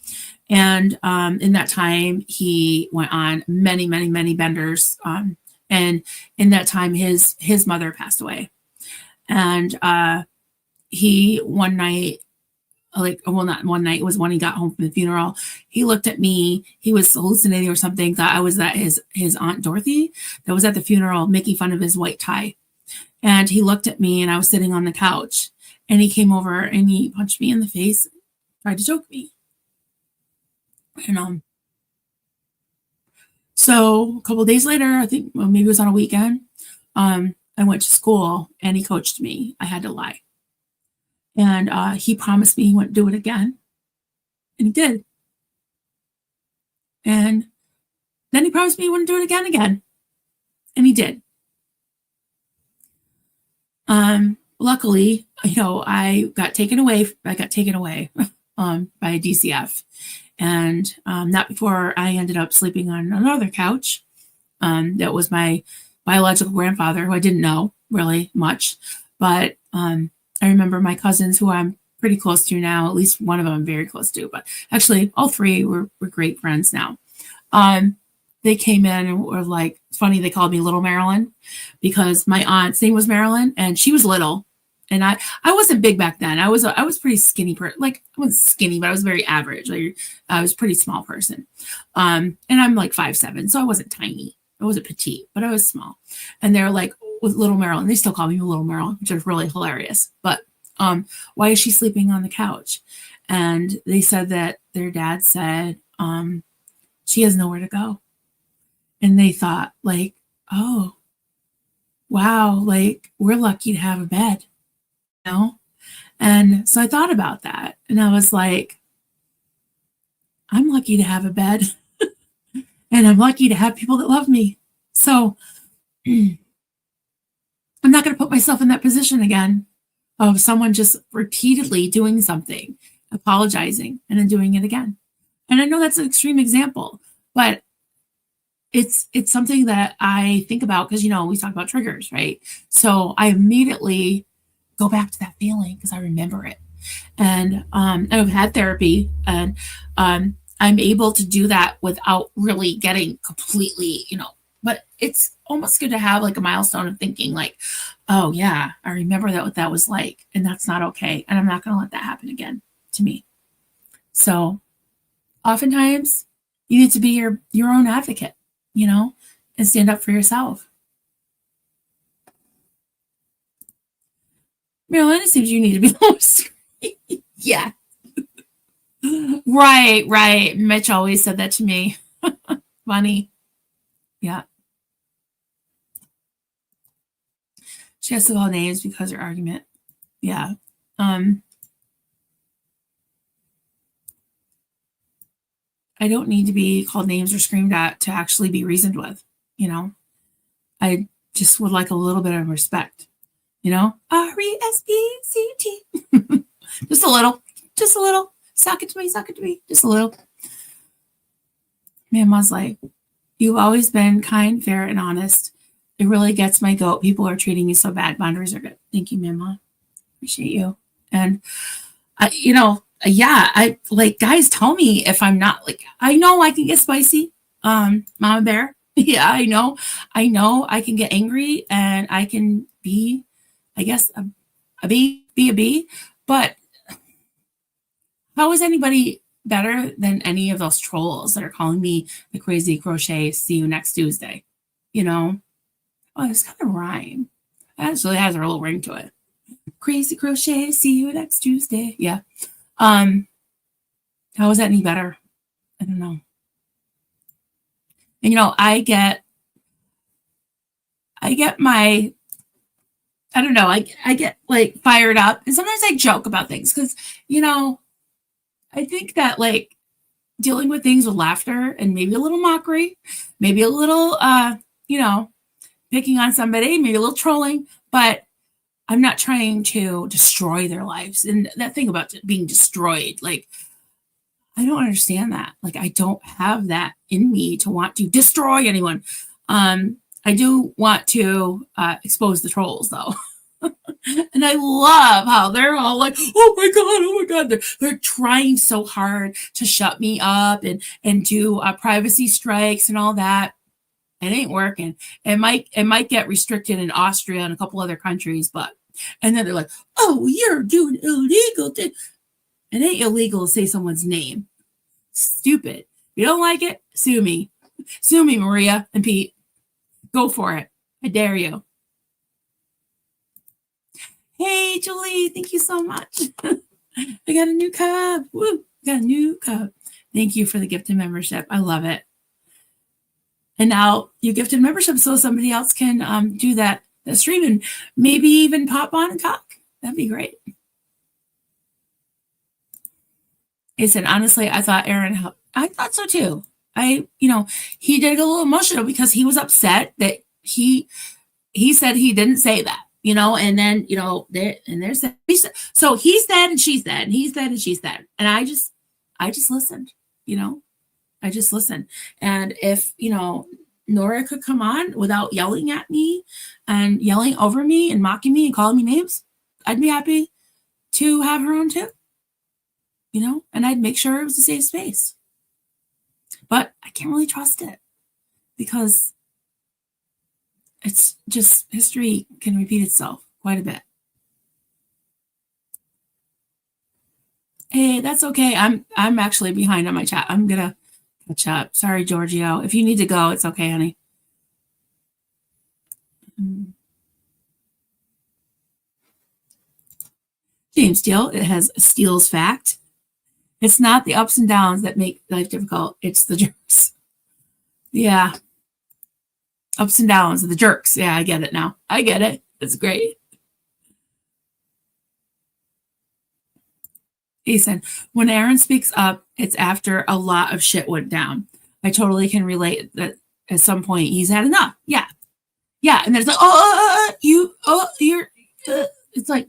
A: And in that time, he went on many, many, many benders. And in that time, his mother passed away. And he one night, not one night, it was when he got home from the funeral, he looked at me, he was hallucinating or something, thought I was his Aunt Dorothy that was at the funeral making fun of his white tie. And he looked at me and I was sitting on the couch, and he came over and he punched me in the face, tried to choke me. And so a couple of days later, I think maybe it was on a weekend, I went to school and he coached me. I had to lie. And he promised me he wouldn't do it again. And he did. And then he promised me he wouldn't do it again. And he did. Luckily, I got taken away by a DCF. And not before I ended up sleeping on another couch. That was my biological grandfather, who I didn't know really much. But I remember my cousins, who I'm pretty close to now, at least one of them I'm very close to, but actually all three were great friends now. They came in and were like, it's funny, they called me Little Marilyn because my aunt's name was Marilyn and she was little. And I wasn't big back then. I was pretty skinny like I wasn't skinny, but I was very average. Like I was a pretty small person. And I'm like 5'7", so I wasn't tiny. I wasn't petite, but I was small. And they're like with little Meryl, and they still call me little Meryl, which is really hilarious. But why is she sleeping on the couch? And they said that their dad said she has nowhere to go. And they thought like, oh, wow, like we're lucky to have a bed, you know? And so I thought about that, and I was like, I'm lucky to have a bed, and I'm lucky to have people that love me. So I'm not going to put myself in that position again of someone just repeatedly doing something, apologizing, and then doing it again. And I know that's an extreme example, but it's something that I think about because, we talk about triggers, right? So I immediately go back to that feeling because I remember it. And I've had therapy, and I'm able to do that without really getting completely, but it's almost good to have like a milestone of thinking like, oh yeah, I remember what that was like, and that's not okay. And I'm not going to let that happen again to me. So oftentimes you need to be your own advocate, and stand up for yourself. Marilyn, it seems you need to be the most. Yeah. Right. Mitch always said that to me. Funny. Yeah. She has to call names because her argument. Yeah. I don't need to be called names or screamed at to actually be reasoned with, I just would like a little bit of respect, RESPCT. Just a little. Suck it to me, just a little. Mama's like, you've always been kind, fair, and honest. It really gets my goat. People are treating you so bad. Boundaries are good. Thank you, Mama. Appreciate you. And, I like guys tell me if I'm not like, I know I can get spicy. Mama Bear. Yeah, I know I can get angry and I can be, I guess, a bee, but how is anybody better than any of those trolls that are calling me the crazy crochet? See you next Tuesday. Oh, it's kind of rhyme. It actually has a little ring to it. Crazy crochet. See you next Tuesday. Yeah. How is that any better? I don't know. And I get my, I don't know, I get like fired up, and sometimes I joke about things because I think that like dealing with things with laughter and maybe a little mockery, maybe a little picking on somebody, maybe a little trolling, but I'm not trying to destroy their lives. And that thing about being destroyed, like, I don't understand that. Like, I don't have that in me to want to destroy anyone. I do want to expose the trolls, though. And I love how they're all like, oh my God. They're trying so hard to shut me up and do privacy strikes and all that. It ain't working. It might get restricted in Austria and a couple other countries, and then they're like, oh, you're doing illegal thing. It ain't illegal to say someone's name. Stupid. If you don't like it, sue me. Sue me, Maria and Pete. Go for it. I dare you. Hey, Julie, thank you so much. I got a new cup. Woo, got a new cup. Thank you for the gifted membership. I love it. And now you gifted membership so somebody else can do that stream and maybe even pop on and talk. That'd be great. He said, honestly, I thought Aaron helped. I thought so too. He did get a little emotional because he was upset that he said he didn't say that. And then, there's that. So he said, and she said, and he said, and she said, and I just listened, I just listened. And if, Nora could come on without yelling at me and yelling over me and mocking me and calling me names, I'd be happy to have her on too, and I'd make sure it was a safe space. But I can't really trust it because it's just history can repeat itself quite a bit. Hey, that's okay. I'm actually behind on my chat. I'm gonna catch up. Sorry, Giorgio. If you need to go, it's okay, honey. James Steele, it has Steele's fact. It's not the ups and downs that make life difficult. It's the jerks. Yeah. Ups and downs, the jerks. Yeah, I get it now. I get it. It's great. Ethan, when Aaron speaks up, it's after a lot of shit went down. I totally can relate that at some point he's had enough. Yeah. Yeah. And there's like, you're, it's like,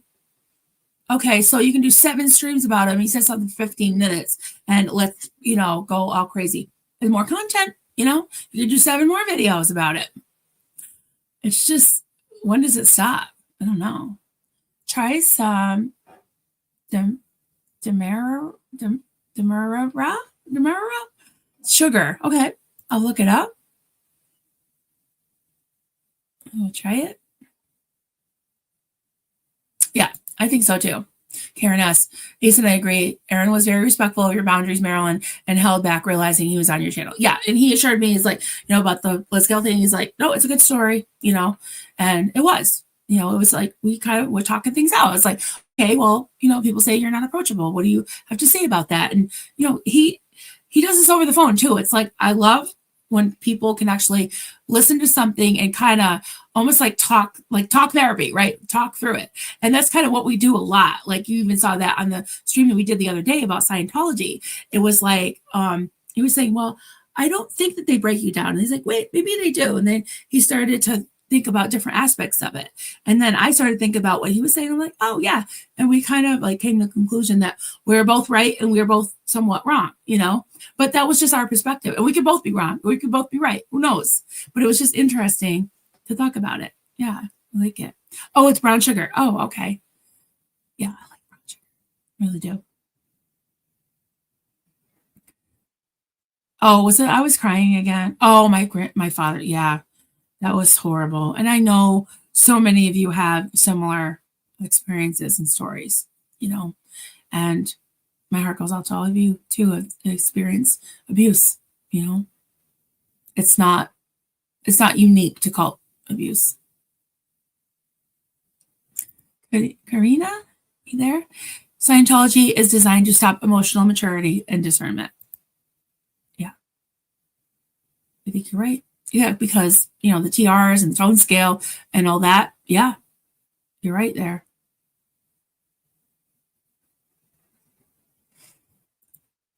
A: okay, so you can do 7 streams about him. He says something for 15 minutes and let's, go all crazy. There's more content, you can do 7 more videos about it. It's just, when does it stop? I don't know. Try some Demerara sugar. Okay, I'll look it up. I'll try it. Yeah, I think so too. Karen S. Ace and I agree. Aaron was very respectful of your boundaries, Marilyn, and held back, realizing he was on your channel. Yeah, and he assured me, he's like, about the Blitzkill thing. He's like, no, it's a good story, and it was. It was like we kind of were talking things out. It's like, okay, well, people say you're not approachable. What do you have to say about that? And he does this over the phone too. It's like I love when people can actually listen to something and kind of almost like talk therapy, right? Talk through it. And that's kind of what we do a lot. Like you even saw that on the stream that we did the other day about Scientology. It was like, he was saying, well, I don't think that they break you down. And he's like, wait, maybe they do. And then he started to think about different aspects of it. And then I started to think about what he was saying. I'm like, oh yeah. And we kind of like came to the conclusion that we were both right and we were both somewhat wrong, but that was just our perspective. And we could both be wrong. We could both be right. Who knows? But it was just interesting to talk about it. Yeah, I like it. Oh, it's brown sugar. Oh, okay. Yeah, I like brown sugar. I really do. Oh, was it? I was crying again. Oh, my father. Yeah, that was horrible. And I know so many of you have similar experiences and stories, and my heart goes out to all of you too who experience abuse. It's not unique to cult abuse. Karina, you there? Scientology is designed to stop emotional maturity and discernment. Yeah, I think you're right. Yeah, because the TRs and the tone scale and all that. Yeah, you're right there.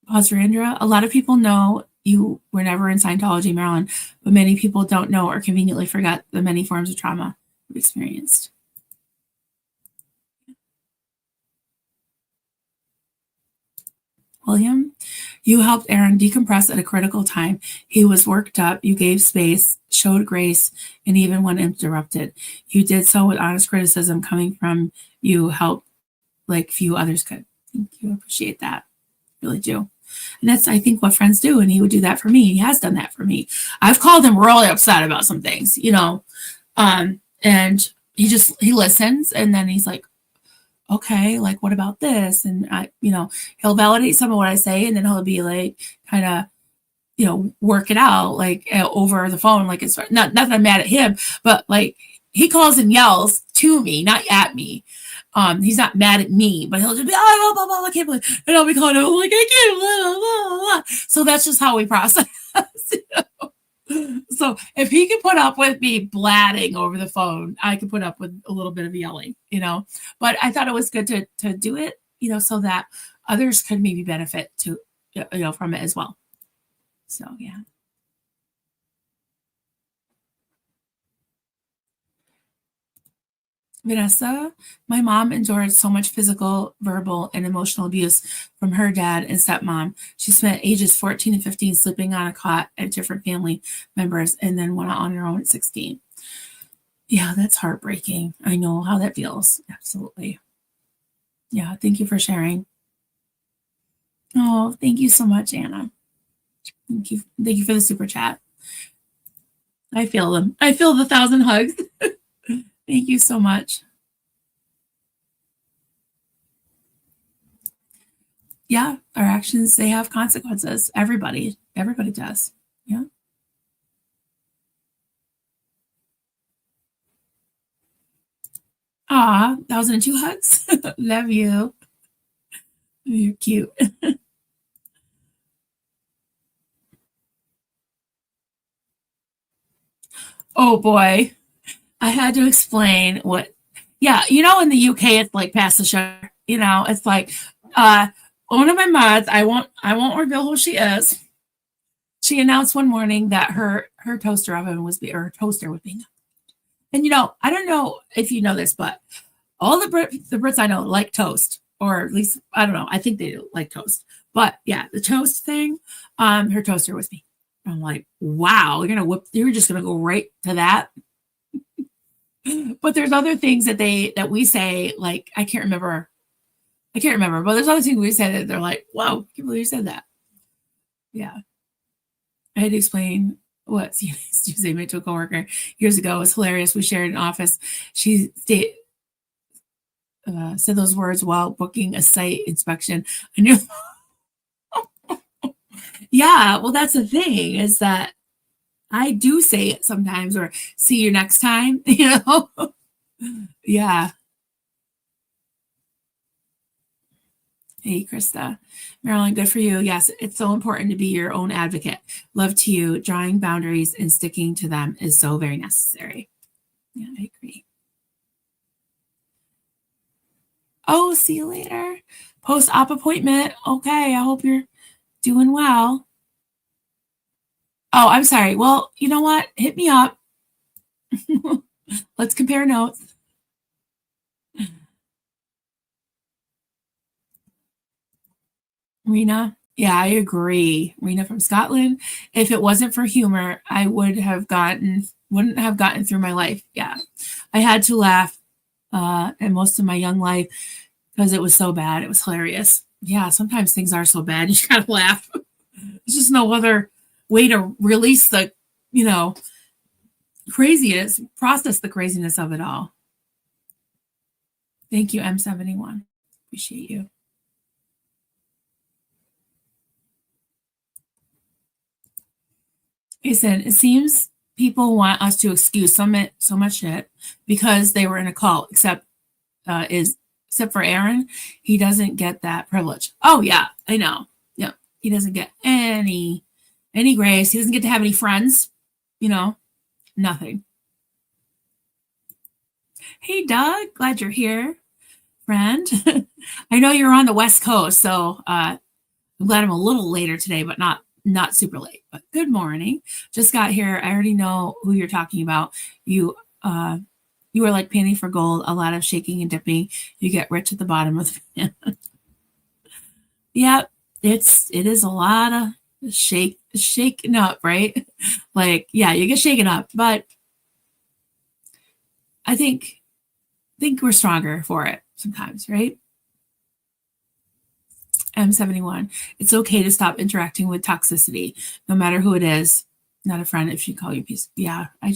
A: Andrea, a lot of people know you were never in Scientology, Maryland, but many people don't know or conveniently forget the many forms of trauma you've experienced. William, you helped Aaron decompress at a critical time. He was worked up. You gave space, showed grace, and even when interrupted. You did so with honest criticism coming from you, helped like few others could. Thank you. Appreciate that. Really do. And that's, I think, what friends do. And he would do that for me. He has done that for me. I've called him really upset about some things, and he listens. And then he's like, okay, like, what about this? And he'll validate some of what I say. And then he'll be like, kind of, work it out like over the phone. Like it's not that I'm mad at him, but like he calls and yells to me, not at me. He's not mad at me, but he'll just be, oh, blah, blah, blah, I can't believe, and I'll be calling him like, I can't, blah, blah, blah. So that's just how we process. So if he can put up with me blatting over the phone, I can put up with a little bit of yelling, but I thought it was good to do it, so that others could maybe benefit to, from it as well. So, yeah. Vanessa, my mom endured so much physical, verbal, and emotional abuse from her dad and stepmom. She spent ages 14 and 15 sleeping on a cot at different family members and then went on her own at 16. Yeah, that's heartbreaking. I know how that feels. Absolutely. Yeah, thank you for sharing. Oh, thank you so much, Anna. Thank you. Thank you for the super chat. I feel them. I feel the 1,000 hugs. Thank you so much. Yeah, our actions, they have consequences. Everybody does. Yeah. Aw, 1,002 hugs. Love you. You're cute. Oh boy. I had to explain what, yeah, in the UK, it's like pass the sugar. It's like, uh, one of my mods, I won't reveal who she is. She announced one morning that her toaster oven was, or her toaster was being, and I don't know if you know this, but all the Brits I know like toast, or at least I don't know. I think they do like toast, but yeah, the toast thing. Her toaster was me. I'm like, wow, you're just gonna go right to that. But there's other things that we say, like I can't remember, but there's other things we said that they're like, wow, I can't believe you said that. Yeah. I had to explain what Tuesday meant to a coworker years ago. It was hilarious. We shared an office. She said those words while booking a site inspection. I knew. Yeah, well, that's the thing, is that I do say it sometimes, or see you next time. Yeah. Hey, Krista. Marilyn, good for you. Yes, it's so important to be your own advocate. Love to you. Drawing boundaries and sticking to them is so very necessary. Yeah, I agree. Oh, see you later. Post-op appointment. Okay, I hope you're doing well. Oh, I'm sorry. Well, you know what? Hit me up. Let's compare notes. Rena. Yeah, I agree. Rena from Scotland. If it wasn't for humor, I wouldn't have gotten through my life. Yeah. I had to laugh in most of my young life because it was so bad. It was hilarious. Yeah, sometimes things are so bad you gotta laugh. There's just no other way to release the, you know, craziness, process the craziness of it all. Thank you, M71. Appreciate you. He said, it seems people want us to excuse so much shit because they were in a cult, except for Aaron, he doesn't get that privilege. Oh yeah, I know. Yeah, he doesn't get any grace. He doesn't get to have any friends. Nothing. Hey, Doug, glad you're here, friend. I know you're on the West Coast, so I'm glad I'm a little later today, but not super late. But good morning. Just got here. I already know who you're talking about. You are like panning for gold. A lot of shaking and dipping. You get rich at the bottom of the pan. Yep, it is a lot of shaking up, right? Like, yeah, you get shaken up, but I think we're stronger for it sometimes, right? M71. It's okay to stop interacting with toxicity, no matter who it is. Not a friend if you call you piece. Yeah, I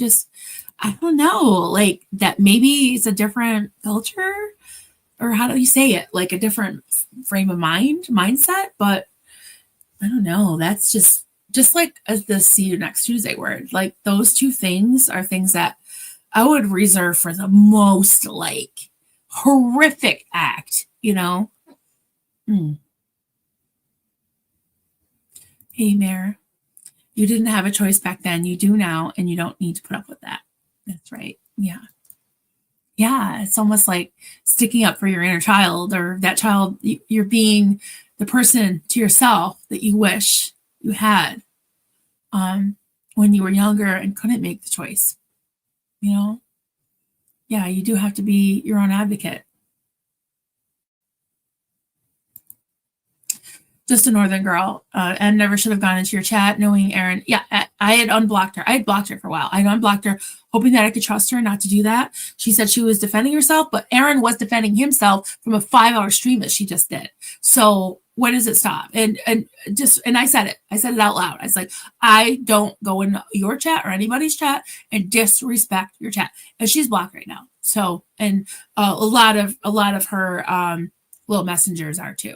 A: don't know. Like, that maybe it's a different culture, or how do you say it? Like a different frame of mindset. But I don't know. That's just like as the see you next Tuesday word. Like, those two things are things that I would reserve for the most like horrific act, Hmm. Hey, Mayor, you didn't have a choice back then. You do now, and you don't need to put up with that. That's right. Yeah. Yeah. It's almost like sticking up for your inner child, or that child, you're being the person to yourself that you wish you had when you were younger and couldn't make the choice. Yeah, you do have to be your own advocate. Just a northern girl, and never should have gone into your chat knowing Erin. Yeah, I had unblocked her. I had blocked her for a while. I unblocked her, hoping that I could trust her not to do that. She said she was defending herself, but Aaron was defending himself from a 5-hour stream that she just did. So when does it stop? And I said it. I said it out loud. I was like, I don't go in your chat or anybody's chat and disrespect your chat. And she's blocked right now. So, and a lot of her little messengers are too.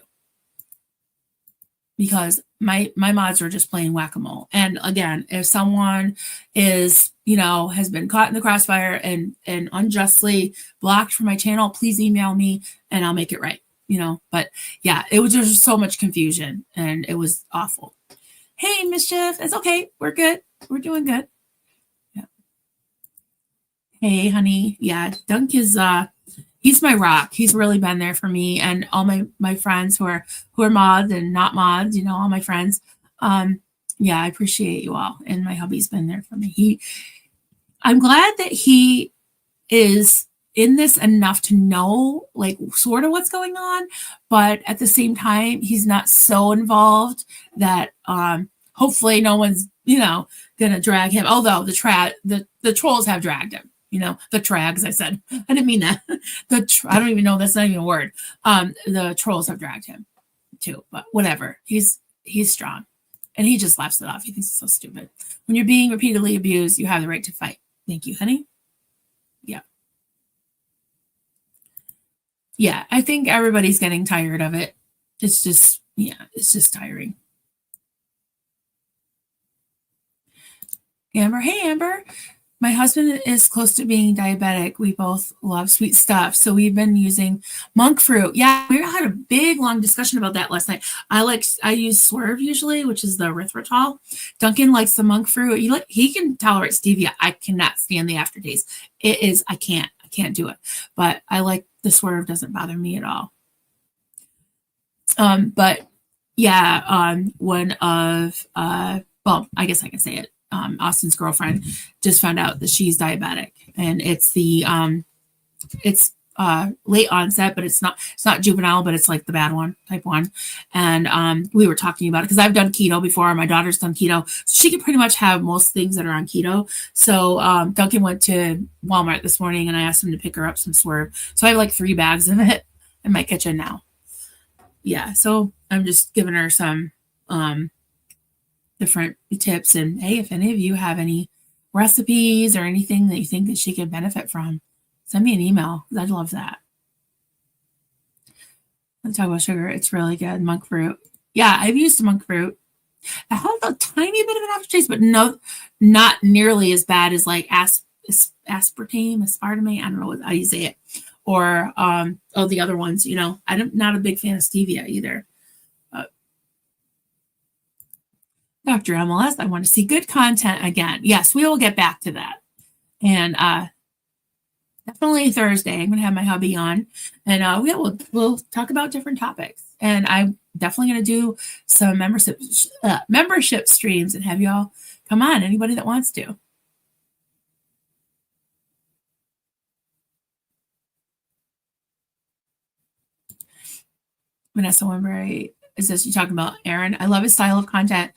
A: because my mods are just playing whack-a-mole. And again, if someone is, has been caught in the crossfire and unjustly blocked from my channel, please email me and I'll make it right. But yeah, it was just so much confusion and it was awful. Hey, Mischief, it's okay. We're good. We're doing good. Yeah. Hey, honey. Yeah, Dunk is he's my rock. He's really been there for me and all my friends who are mods and not mods, all my friends. Yeah, I appreciate you all. And my hubby's been there for me. I'm glad that he is in this enough to know like sort of what's going on, but at the same time, he's not so involved that hopefully no one's, gonna drag him. Although the trolls have dragged him. The trags, I said. I didn't mean that. I don't even know. That's not even a word. The trolls have dragged him too, but whatever. He's strong and he just laughs it off. He thinks it's so stupid. When you're being repeatedly abused, you have the right to fight. Thank you, honey. Yeah. Yeah. I think everybody's getting tired of it. It's just tiring. Amber. Hey, Amber. My husband is close to being diabetic. We both love sweet stuff. So we've been using monk fruit. Yeah, we had a big, long discussion about that last night. I use Swerve usually, which is the erythritol. Duncan likes the monk fruit. He can tolerate stevia. I cannot stand the aftertaste. I can't do it. But I like the Swerve, doesn't bother me at all. But yeah, one of, well, I guess I can say it. Austin's girlfriend just found out that she's diabetic, and it's late onset, but it's not juvenile, but it's like the bad one, type 1. And we were talking about it because I've done keto before. My daughter's done keto, so she can pretty much have most things that are on keto. So Duncan went to Walmart this morning, and I asked him to pick her up some Swerve. So I have like 3 bags of it in my kitchen now. Yeah, so I'm just giving her some different tips, and hey, if any of you have any recipes or anything that you think that she could benefit from, send me an email. I'd love that. Let's talk about sugar. It's really good. Monk fruit. Yeah, I've used monk fruit. It has a tiny bit of an aftertaste, but no, not nearly as bad as like aspartame. I don't know how you say it, or the other ones. I'm not a big fan of stevia either. Dr. MLS, I want to see good content again. Yes, we will get back to that. And definitely Thursday, I'm going to have my hubby on, and we'll talk about different topics. And I'm definitely going to do some membership streams and have y'all come on, anybody that wants to. Vanessa Winbury, it says you're talking about Aaron. I love his style of content.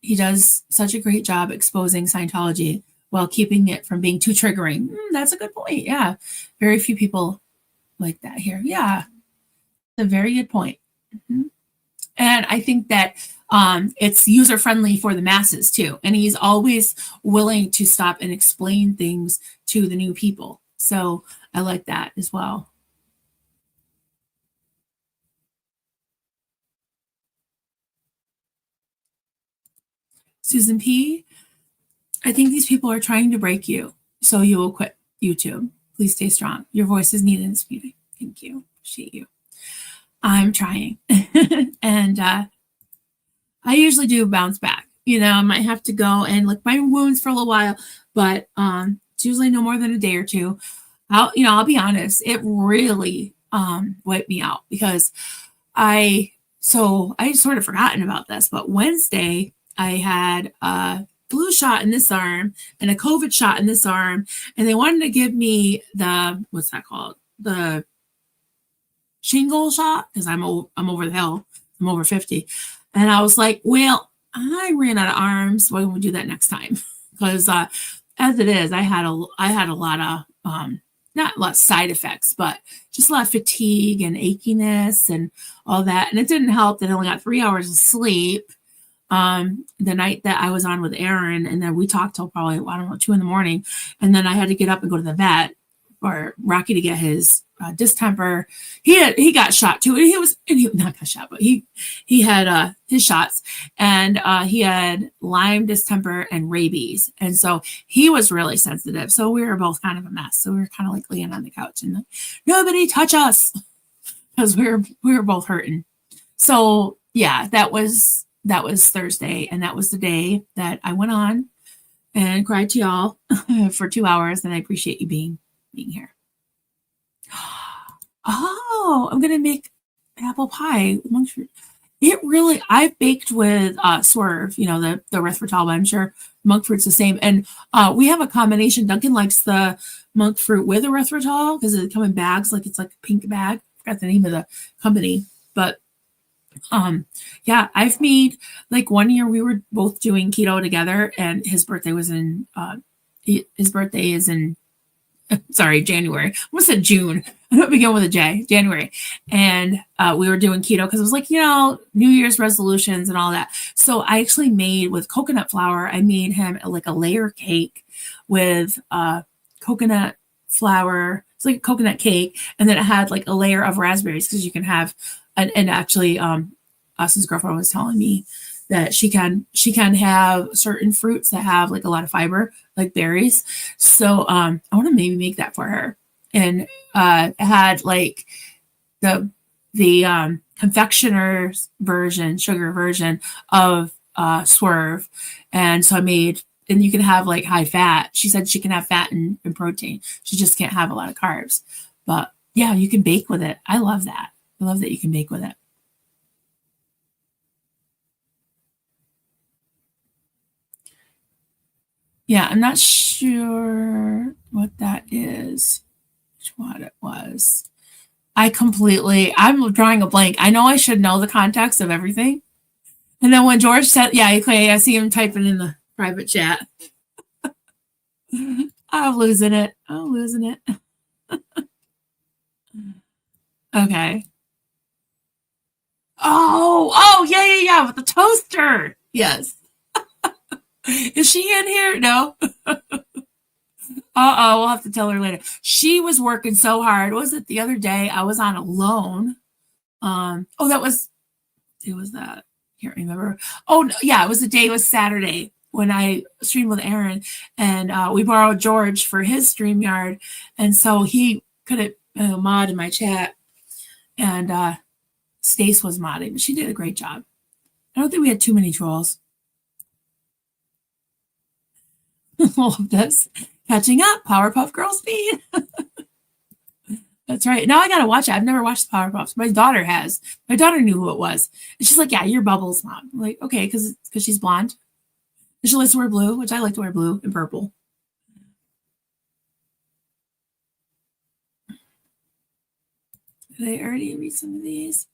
A: He does such a great job exposing Scientology while keeping it from being too triggering. That's a good point. Yeah. Very few people like that here. Yeah. That's a very good point. Mm-hmm. And I think that it's user-friendly for the masses too. And he's always willing to stop and explain things to the new people. So I like that as well. Susan P., I think these people are trying to break you, so you will quit YouTube. Please stay strong. Your voice is needed in this meeting. Thank you. Appreciate you. I'm trying. And I usually do bounce back. I might have to go and lick my wounds for a little while, but it's usually no more than a day or two. I'll be honest, it really wiped me out because I sort of forgotten about this, but Wednesday I had a flu shot in this arm and a COVID shot in this arm, and they wanted to give me the, what's that called? The shingle shot, because I'm over the hill. I'm over 50. And I was like, well, I ran out of arms. Why don't we do that next time? Because as it is, I had a lot of, not a lot of side effects, but just a lot of fatigue and achiness and all that. And it didn't help that I only got 3 hours of sleep the night that I was on with Aaron. And then we talked till probably, 2 in the morning. And then I had to get up and go to the vet for Rocky to get his distemper. He got shot too. And he not got shot, but he had his shots, and he had Lyme, distemper, and rabies, and so he was really sensitive. So we were both kind of a mess. So we were kind of like laying on the couch and like, nobody touch us, because we were both hurting. So yeah, that was Thursday, and that was the day that I went on and cried to y'all for 2 hours, and I appreciate you being here. Oh, I'm gonna make apple pie with monk fruit. I've baked with Swerve, the erythritol, but I'm sure monk fruit's the same. And we have a combination. Duncan likes the monk fruit with erythritol because they come in bags, like it's like a pink bag. I forgot the name of the company, but yeah, I've made, like, one year we were both doing keto together, and his birthday is in January. I almost said June. I don't begin with a J, January. And we were doing keto because it was like, New Year's resolutions and all that. So I actually made, with coconut flour, I made him like a layer cake with coconut flour. It's like a coconut cake. And then it had like a layer of raspberries, because you can have, and actually Austin's girlfriend was telling me that she can have certain fruits that have like a lot of fiber, like berries. So I want to maybe make that for her. And it had like the confectioner's version, sugar version of Swerve. And so I made, and you can have like high fat. She said she can have fat and protein. She just can't have a lot of carbs. But yeah, you can bake with it. I love that. I love that you can bake with it. Yeah, I'm not sure what that is, what it was. I'm drawing a blank. I know I should know the context of everything. And then when George said, yeah, okay, I see him typing in the private chat. I'm losing it. Okay. Oh, yeah, with the toaster. Yes. Is she in here? No. We'll have to tell her later. She was working so hard. Was it the other day? I was on alone. It was that. Can't remember. Oh, no, yeah, it was Saturday when I streamed with Aaron, and we borrowed George for his StreamYard, and so he couldn't mod in my chat, and Stace was modding, but she did a great job. I don't think we had too many trolls. All of this. Catching up, Powerpuff Girls speed. That's right. Now I gotta watch it. I've never watched the Powerpuffs. My daughter has. My daughter knew who it was. And she's like, yeah, you're Bubbles, Mom. I'm like, okay, because she's blonde. And she likes to wear blue, which I like to wear blue and purple. Did I already read some of these?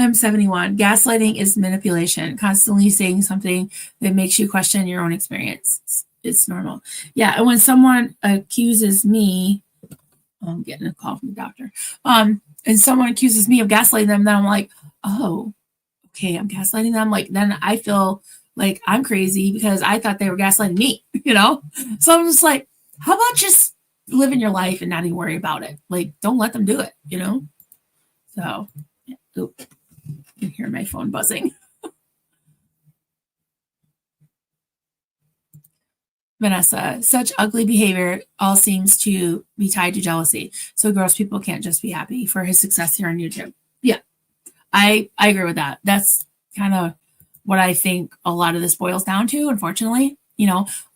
A: M71. Gaslighting is manipulation. Constantly saying something that makes you question your own experience. It's normal. Yeah, and when someone accuses me, I'm getting a call from the doctor. And someone accuses me of gaslighting them, then I'm like, oh, okay, I'm gaslighting them. Like, then I feel like I'm crazy because I thought they were gaslighting me, So I'm just like, how about just living your life and not even worry about it? Like, don't let them do it, So, yeah. Oop. You can hear my phone buzzing. Vanessa, such ugly behavior all seems to be tied to jealousy. So gross people can't just be happy for his success here on YouTube. Yeah, I agree with that. That's kind of what I think a lot of this boils down to, unfortunately.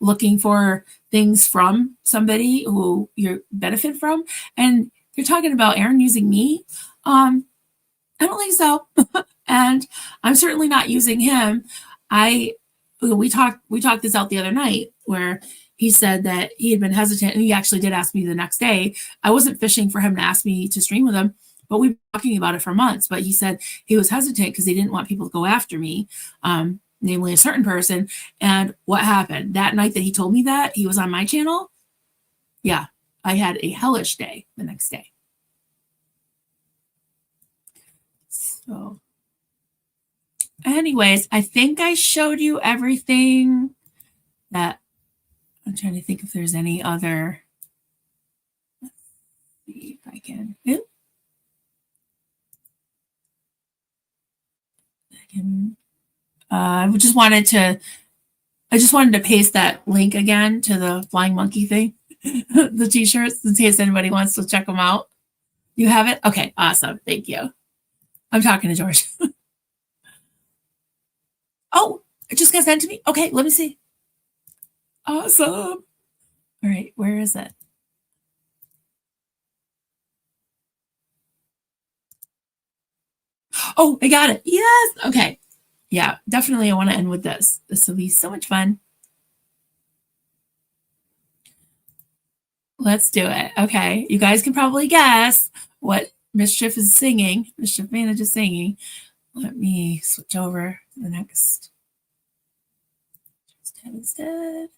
A: Looking for things from somebody who you benefit from. And you're talking about Aaron using me. I don't think so. And I'm certainly not using him. We talked this out the other night, where he said that he had been hesitant, and he actually did ask me the next day. I wasn't fishing for him to ask me to stream with him, but we've been talking about it for months. But he said he was hesitant because he didn't want people to go after me, namely a certain person. And what happened that night that he told me that he was on my channel? Yeah, I had a hellish day the next day. So anyways, I think I showed you everything that I'm trying to think if there's any other. again. Ooh. I just wanted to paste that link again to the flying monkey thing, the t-shirts, in case anybody wants to check them out. You have it? Okay, awesome. Thank you. I'm talking to George. Oh, it just got sent to me. Okay, let me see. Awesome. All right, where is it? Oh, I got it. Yes. Okay. Yeah, definitely I want to end with this. This will be so much fun. Let's do it. Okay. You guys can probably guess what Mischief is singing. Mischief Manage is singing. Let me switch over to the next tab instead.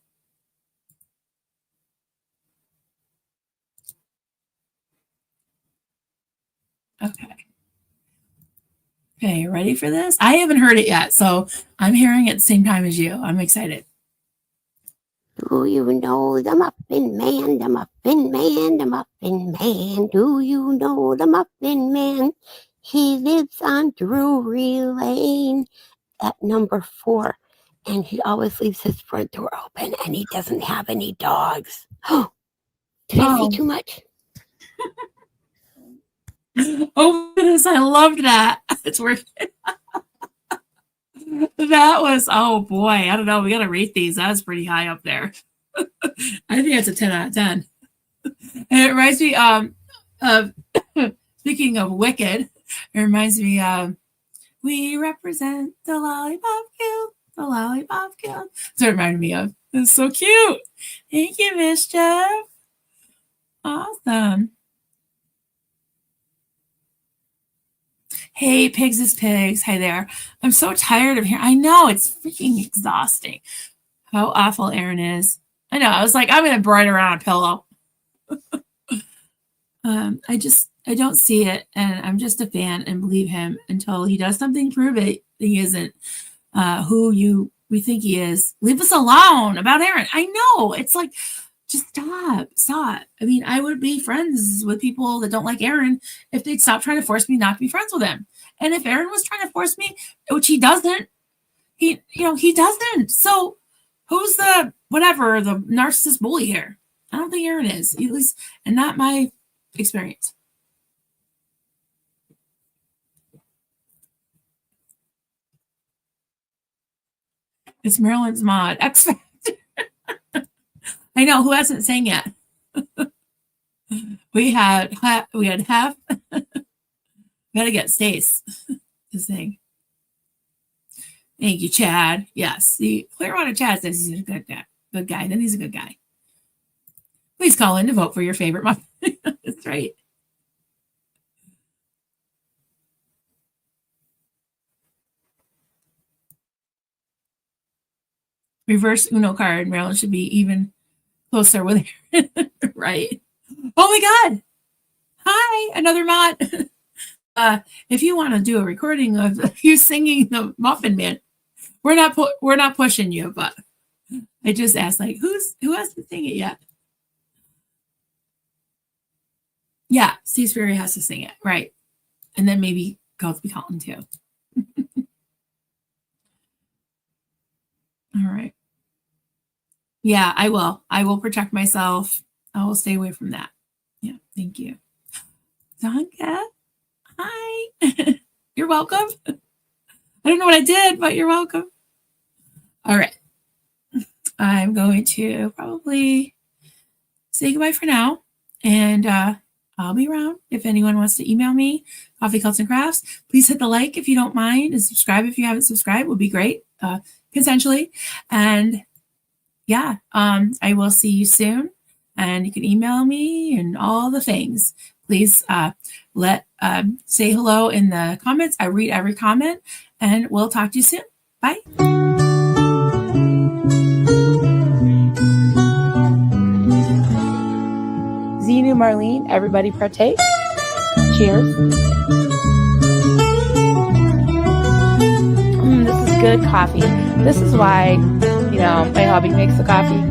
A: Okay. Okay, you ready for this? I haven't heard it yet, so I'm hearing it at the same time as you. I'm excited.
D: Do you know the Muffin Man, the Muffin Man, the Muffin Man? Do you know the Muffin Man? He lives on Drury Lane at number 4, and he always leaves his front door open, and he doesn't have any dogs. Oh, did I say too much?
A: Oh goodness, I loved that. It's working. That was, oh boy, I don't know. We got to rate these. That was pretty high up there. I think it's a 10 out of 10. And it reminds me of speaking of Wicked, it reminds me of we represent the Lollipop Guild, the Lollipop Guild. That's what it reminded me of. It's so cute. Thank you, Mischief. Awesome. Hey, Pigs is Pigs. Hi there. I'm so tired of hearing. I know, it's freaking exhausting how awful Aaron is. I know. I was like, I'm going to burn around a pillow. I don't see it, and I'm just a fan and believe him until he does something to prove it. He isn't who we think he is. Leave us alone about Aaron. I know. It's like, just stop. I mean, I would be friends with people that don't like Aaron if they'd stop trying to force me not to be friends with him. And if Aaron was trying to force me, which he doesn't, he doesn't. So who's the narcissist bully here? I don't think Aaron is, at least, and not my experience. It's Marilyn's mod. X Factor. I know, who hasn't sang yet? we had half. We gotta get Stace to sing. Thank you, Chad. Yes, the Clearwater Chad says he's a good guy. Then he's a good guy. Please call in to vote for your favorite muffin. That's right. Reverse Uno card. Marilyn should be even closer with her. Right. Oh my God. Hi, another mod. If you want to do a recording of you singing the Muffin Man, we're not pushing you, but I just asked, like, who hasn't sing it yet? Yeah, Steve Sperry has to sing it, right? And then maybe Goldsby Colton too. All right. Yeah, I will. I will protect myself. I will stay away from that. Yeah, thank you. Zonka, hi. You're welcome. I don't know what I did, but you're welcome. All right. I'm going to probably say goodbye for now. And I'll be around if anyone wants to email me, Coffee Cults and Crafts. Please hit the like if you don't mind, and subscribe if you haven't subscribed. Would be great, consensually. And yeah, I will see you soon. And you can email me and all the things. Please say hello in the comments. I read every comment, and we'll talk to you soon. Bye.
E: Xenu Marlene, everybody partake. Cheers. This is good coffee. This is why, my hubby makes the coffee.